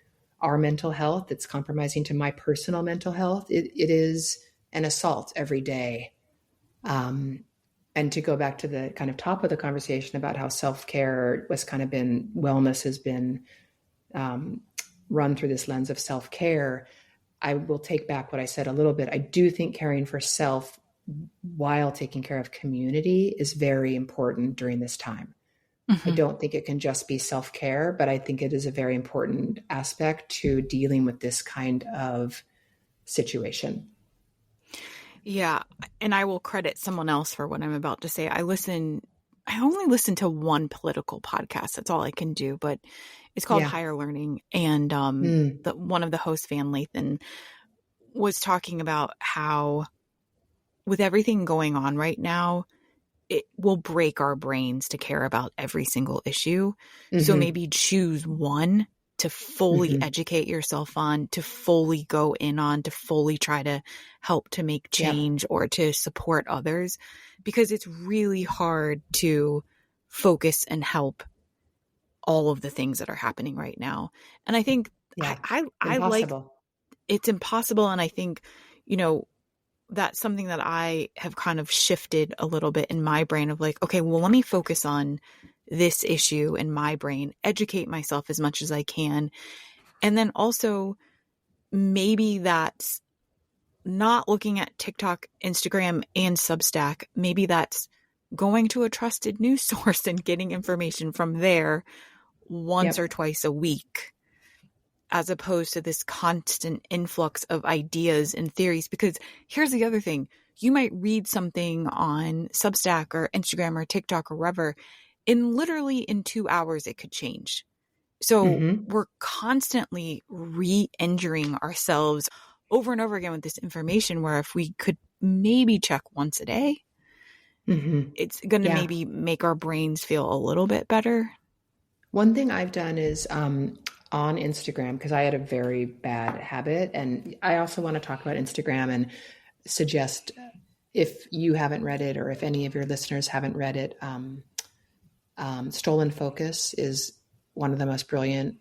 our mental health. It's compromising to my personal mental health. It is an assault every day. And to go back to the kind of top of the conversation about how self-care wellness has been run through this lens of self-care, I will take back what I said a little bit. I do think caring for self while taking care of community is very important during this time. I don't think it can just be self-care, but I think it is a very important aspect to dealing with this kind of situation. Yeah. And I will credit someone else for what I'm about to say. I only listen to one political podcast. That's all I can do, but it's called Higher Learning. And one of the hosts, Van Lathan, was talking about how with everything going on right now, it will break our brains to care about every single issue. So maybe choose one to fully educate yourself on, to fully go in on, to fully try to help to make change or to support others, because it's really hard to focus and help all of the things that are happening right now. And I think I like, it's impossible. And I think, that's something that I have kind of shifted a little bit in my brain of like, okay, well, let me focus on this issue in my brain, educate myself as much as I can. And then also maybe that's not looking at TikTok, Instagram, and Substack. Maybe that's going to a trusted news source and getting information from there once or twice a week, as opposed to this constant influx of ideas and theories. Because here's the other thing. You might read something on Substack or Instagram or TikTok or wherever, and literally in 2 hours, it could change. So we're constantly re-injuring ourselves over and over again with this information, where if we could maybe check once a day, it's going to maybe make our brains feel a little bit better. One thing I've done is on Instagram, because I had a very bad habit, and I also want to talk about Instagram and suggest, if you haven't read it or if any of your listeners haven't read it, Stolen Focus is one of the most brilliant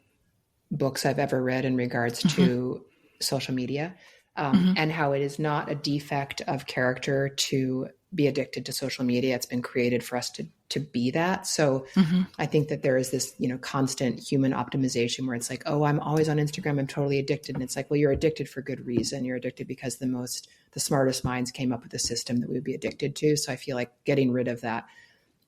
books I've ever read in regards to social media, and how it is not a defect of character to be addicted to social media. It's been created for us to be that. So I think that there is this, constant human optimization where it's like, oh, I'm always on Instagram, I'm totally addicted. And it's like, well, you're addicted for good reason. You're addicted because the smartest minds came up with a system that we would be addicted to. So I feel like getting rid of that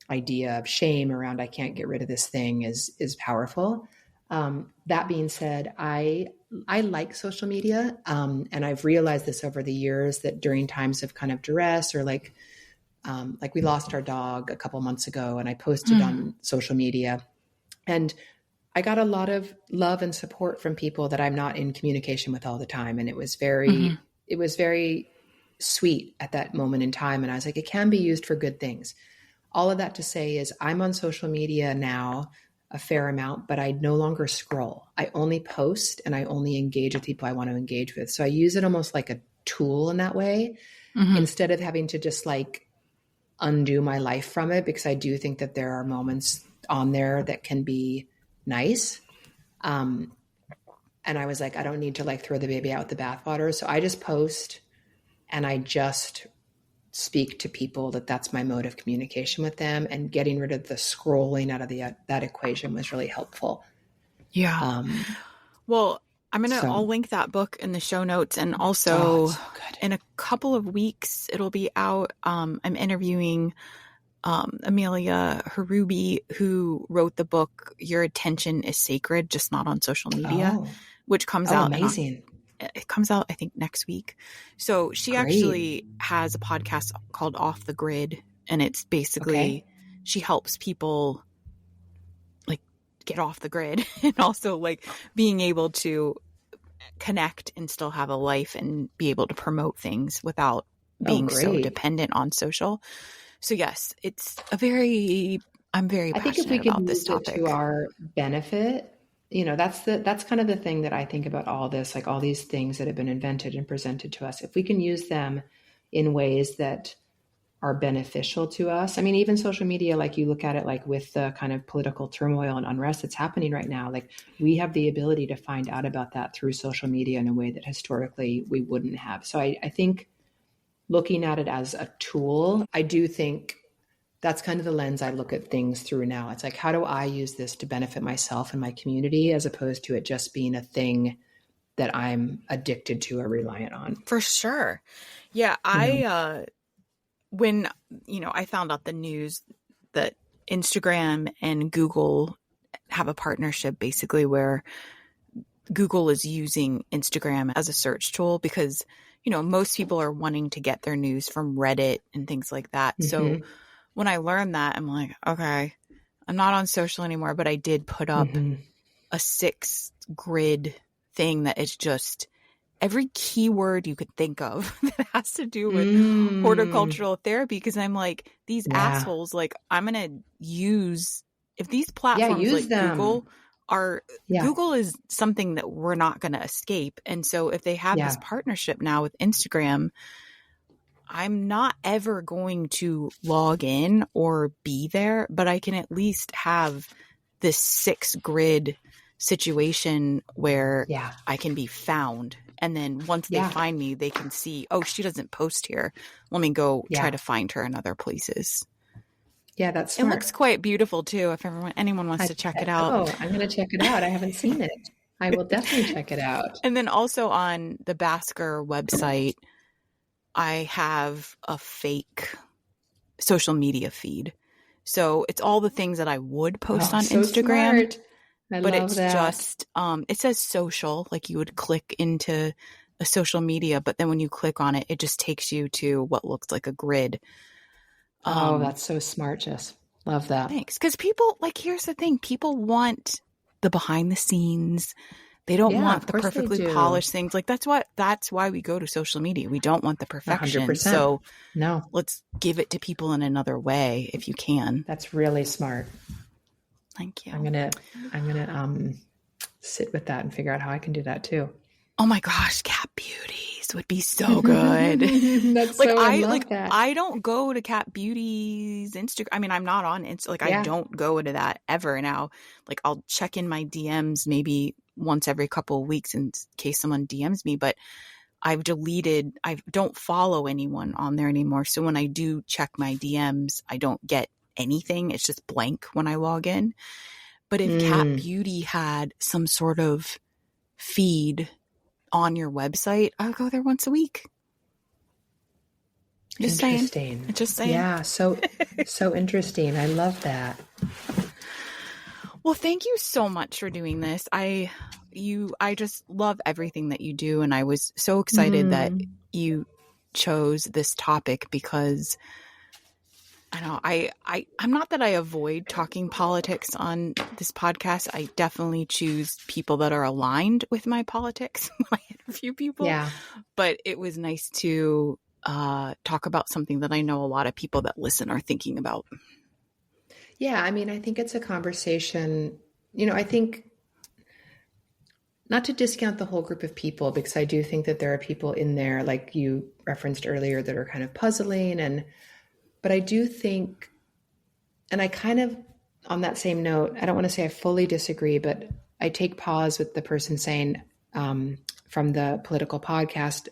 idea of shame around, I can't get rid of this thing, is powerful. That being said, I like social media. And I've realized this over the years, that during times of kind of duress, or like we lost our dog a couple months ago, and I posted on social media, and I got a lot of love and support from people that I'm not in communication with all the time. And it was very sweet at that moment in time. And I was like, it can be used for good things. All of that to say is, I'm on social media now a fair amount, but I no longer scroll. I only post, and I only engage with people I want to engage with. So I use it almost like a tool in that way, instead of having to just like undo my life from it, because I do think that there are moments on there that can be nice. And I was like, I don't need to like throw the baby out with the bathwater. So I just post, and I just speak to people that's my mode of communication with them, and getting rid of the scrolling out of that equation was really helpful. Yeah. Well, I'll link that book in the show notes. And also in a couple of weeks, it'll be out. I'm interviewing Amelia Harubi, who wrote the book, Your Attention is Sacred, Just Not on Social Media, which comes out. Amazing. It comes out, I think, next week. So she actually has a podcast called Off the Grid. And it's basically, she helps people like get off the grid, and also like being able to connect and still have a life and be able to promote things without being so dependent on social. So yes, I'm very I think if we passionate can about this use it to topic. our benefit, that's kind of the thing that I think about all this, like all these things that have been invented and presented to us. If we can use them in ways that are beneficial to us. I mean, even social media, like you look at it, like with the kind of political turmoil and unrest that's happening right now, like we have the ability to find out about that through social media in a way that historically we wouldn't have. So I think looking at it as a tool, I do think that's kind of the lens I look at things through now. It's like, how do I use this to benefit myself and my community, as opposed to it just being a thing that I'm addicted to or reliant on. For sure. Yeah, when, I found out the news that Instagram and Google have a partnership, basically where Google is using Instagram as a search tool because, most people are wanting to get their news from Reddit and things like that. Mm-hmm. So when I learned that, I'm like, okay, I'm not on social anymore, but I did put up a 6 grid thing that is just every keyword you could think of that has to do with horticultural therapy. Because I'm like, these assholes, like, I'm going to use, if these platforms like them. Google is something that we're not going to escape. And so if they have this partnership now with Instagram, I'm not ever going to log in or be there, but I can at least have this 6 grid situation where I can be found. And then once they find me, they can see, oh, she doesn't post here. Let me go try to find her in other places. Yeah, that's smart. It looks quite beautiful too. If anyone wants to check it out. Oh, I'm going to check it out. I haven't seen it. I will definitely check it out. And then also on the Basker website, I have a fake social media feed. So it's all the things that I would post on Instagram. Smart. I love that. Just, it says social, like you would click into a social media, but then when you click on it, it just takes you to what looks like a grid. That's so smart, Jess. Love that. Thanks. Because people, like, here's the thing. People want the behind the scenes. They don't want the perfectly polished things. Like, that's why we go to social media. We don't want the perfection. 100%. So no, let's give it to people in another way if you can. That's really smart. Thank you. I'm gonna sit with that and figure out how I can do that too. Oh my gosh, Cat Beauties would be so good. That's like, so, I love that. I don't go to Cat Beauty's Instagram. I mean, I'm not on Insta. Like, I don't go to that ever now. Like, I'll check in my DMs maybe once every couple of weeks in case someone DMs me. But I don't follow anyone on there anymore. So when I do check my DMs, I don't get anything. It's just blank when I log in. But if Cat Beauty had some sort of feed on your website, I'll go there once a week. Just saying. Yeah, so interesting. I love that. Well, thank you so much for doing this. I just love everything that you do, and I was so excited that you chose this topic because I know I'm not that I avoid talking politics on this podcast. I definitely choose people that are aligned with my politics when I interview people. Yeah. But it was nice to talk about something that I know a lot of people that listen are thinking about. Yeah, I mean, I think it's a conversation, I think not to discount the whole group of people, because I do think that there are people in there, like you referenced earlier, that are kind of puzzling but I do think, and I kind of, on that same note, I don't want to say I fully disagree, but I take pause with the person saying from the political podcast,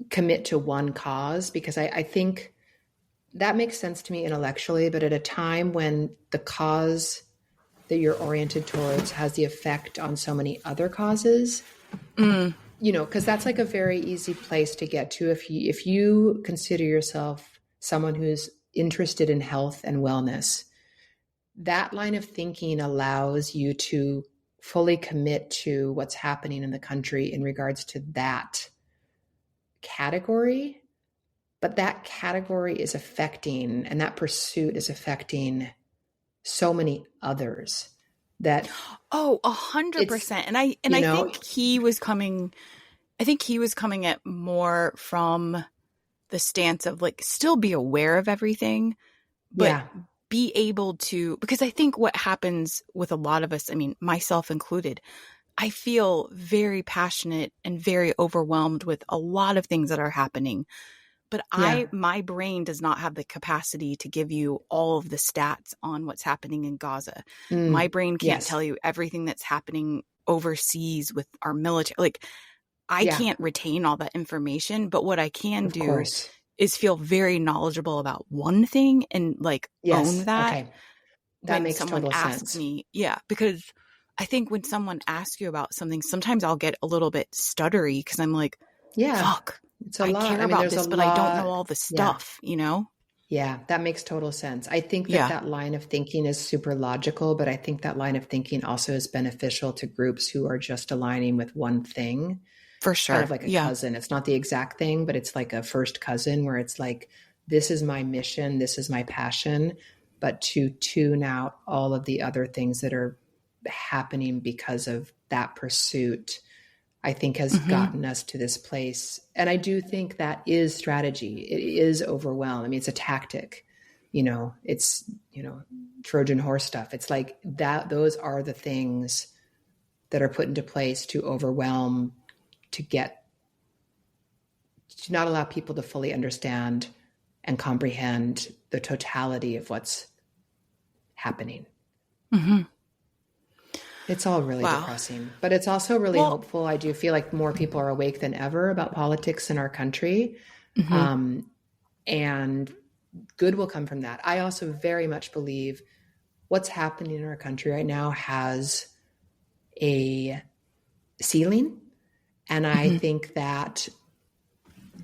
commit to one cause, because I think that makes sense to me intellectually, but at a time when the cause that you're oriented towards has the effect on so many other causes, because that's like a very easy place to get to. If you consider yourself someone who's interested in health and wellness, that line of thinking allows you to fully commit to what's happening in the country in regards to that category. But that category is affecting, and that pursuit is affecting so many others. That 100%. And I think he was coming at more from the stance of like still be aware of everything, but Yeah. be able to, because I think what happens with a lot of us, I mean, myself included, I feel very passionate and very overwhelmed with a lot of things that are happening. But Yeah. my brain does not have the capacity to give you all of the stats on what's happening in Gaza. My brain can't Yes. tell you everything that's happening overseas with our military. Like, I Yeah. can't retain all that information, but what I can Of do course. is feel very knowledgeable about one thing and like own Yes. that Okay. That when makes someone total asks sense. me. Yeah, because I think when someone asks you about something, sometimes I'll get a little bit stuttery because I'm like, Yeah. fuck, It's a I lot. care I mean, about there's a this, but I don't know lot. all the Yeah. stuff, you know? Yeah. That makes total sense. I think that Yeah, that line of thinking is super logical, but I think that line of thinking also is beneficial to groups who are just aligning with one thing. for It's kind sure. of like a Yeah. cousin. It's not the exact thing, but it's like a first cousin where it's like, this is my mission, this is my passion, but to tune out all of the other things that are happening because of that pursuit, I think has Hmm. gotten us to this place. And I do think that is strategy. It is overwhelm. I mean, it's a tactic, it's, Trojan horse stuff. It's like that, those are the things that are put into place to overwhelm, to not allow people to fully understand and comprehend the totality of what's happening. Hmm. It's all really Wow. depressing, but it's also really Well, hopeful. I do feel like more people are awake than ever about politics in our country. hmm. Um, and good will come from that. I also very much believe what's happening in our country right now has a ceiling. And I Hmm. think that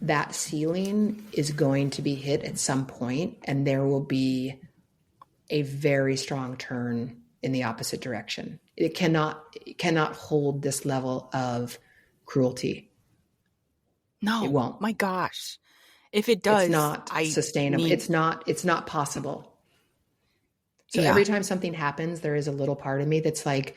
that ceiling is going to be hit at some point, and there will be a very strong turn in the opposite direction. It cannot hold this level of cruelty. It No, won't. my gosh. If it It's does, not I sustainable. need, It's not possible. So yeah. every time something happens, there is a little part of me that's like,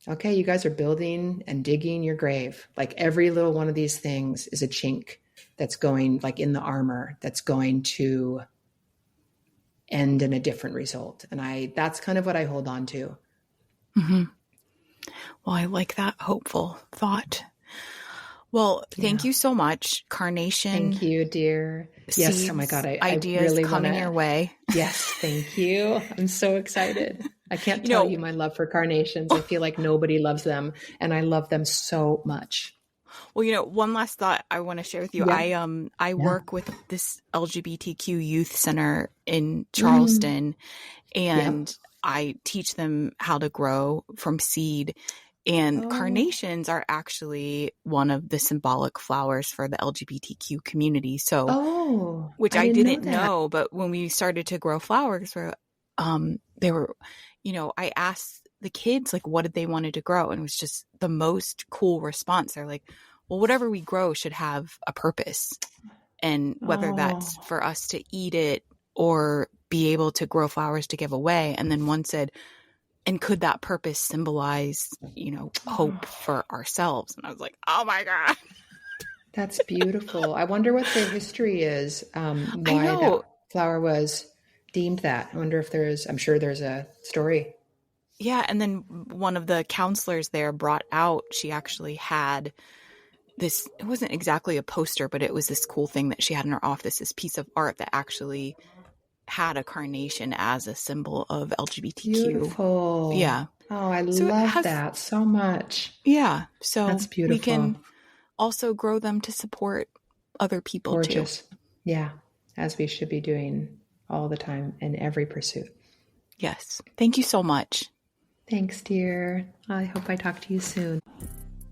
okay, you guys are building and digging your grave. Like every little one of these things is a chink that's going like in the armor that's going to end in a different result. And that's kind of what I hold on to. Hmm. Well, I like that hopeful thought. Well, thank Yeah. you so much. Carnation Thank you, dear. Yes. Oh my seeds, God. I ideas really want coming to. your way. Yes. Thank you. I'm so excited. I can't You tell know, you my love for carnations. I feel like nobody loves them, and I love them so much. well, one last thought I want to share with you. Yeah. I Yeah. work with this LGBTQ youth center in Mm. Charleston, Yep. and I teach them how to grow from seed. And Oh. carnations are actually one of the symbolic flowers for the LGBTQ community. So, Oh, which I I didn't know didn't that. know, but when we started to grow flowers, they were, I asked the kids like what did they wanted to grow, and it was just the most cool response. They're like, well, whatever we grow should have a purpose, and whether Oh. that's for us to eat it or be able to grow flowers to give away. And then one said, and could that purpose symbolize, hope for ourselves? And I was like, oh my God. That's beautiful. I wonder what the history is, I why know. that flower was deemed that. I wonder if I'm sure there's a story. Yeah. And then one of the counselors there brought out, she actually had this, it wasn't exactly a poster, but it was this cool thing that she had in her office, this piece of art that actually had a carnation as a symbol of LGBTQ. Beautiful. Yeah. Oh, I So it love has, that so much. yeah. So That's we beautiful. can also grow them to support other people too. Gorgeous. Yeah, as we should be doing all the time in every pursuit. Yes. Thank you so much. Thanks, dear. I hope I talk to you soon.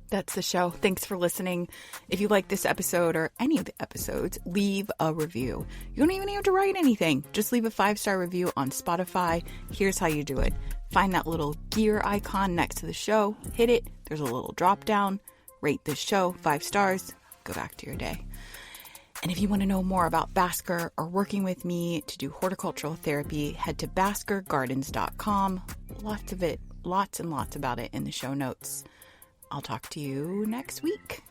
That's the show. Thanks for listening. If you like this episode or any of the episodes, leave a review. You don't even have to write anything. Just leave a 5-star review on Spotify. Here's how you do it. Find that little gear icon next to the show. Hit it. There's a little drop down. Rate this show 5 stars. Go back to your day. And if you want to know more about Basker or working with me to do horticultural therapy, head to baskergardens.com. Lots of it, lots and lots about it in the show notes. I'll talk to you next week.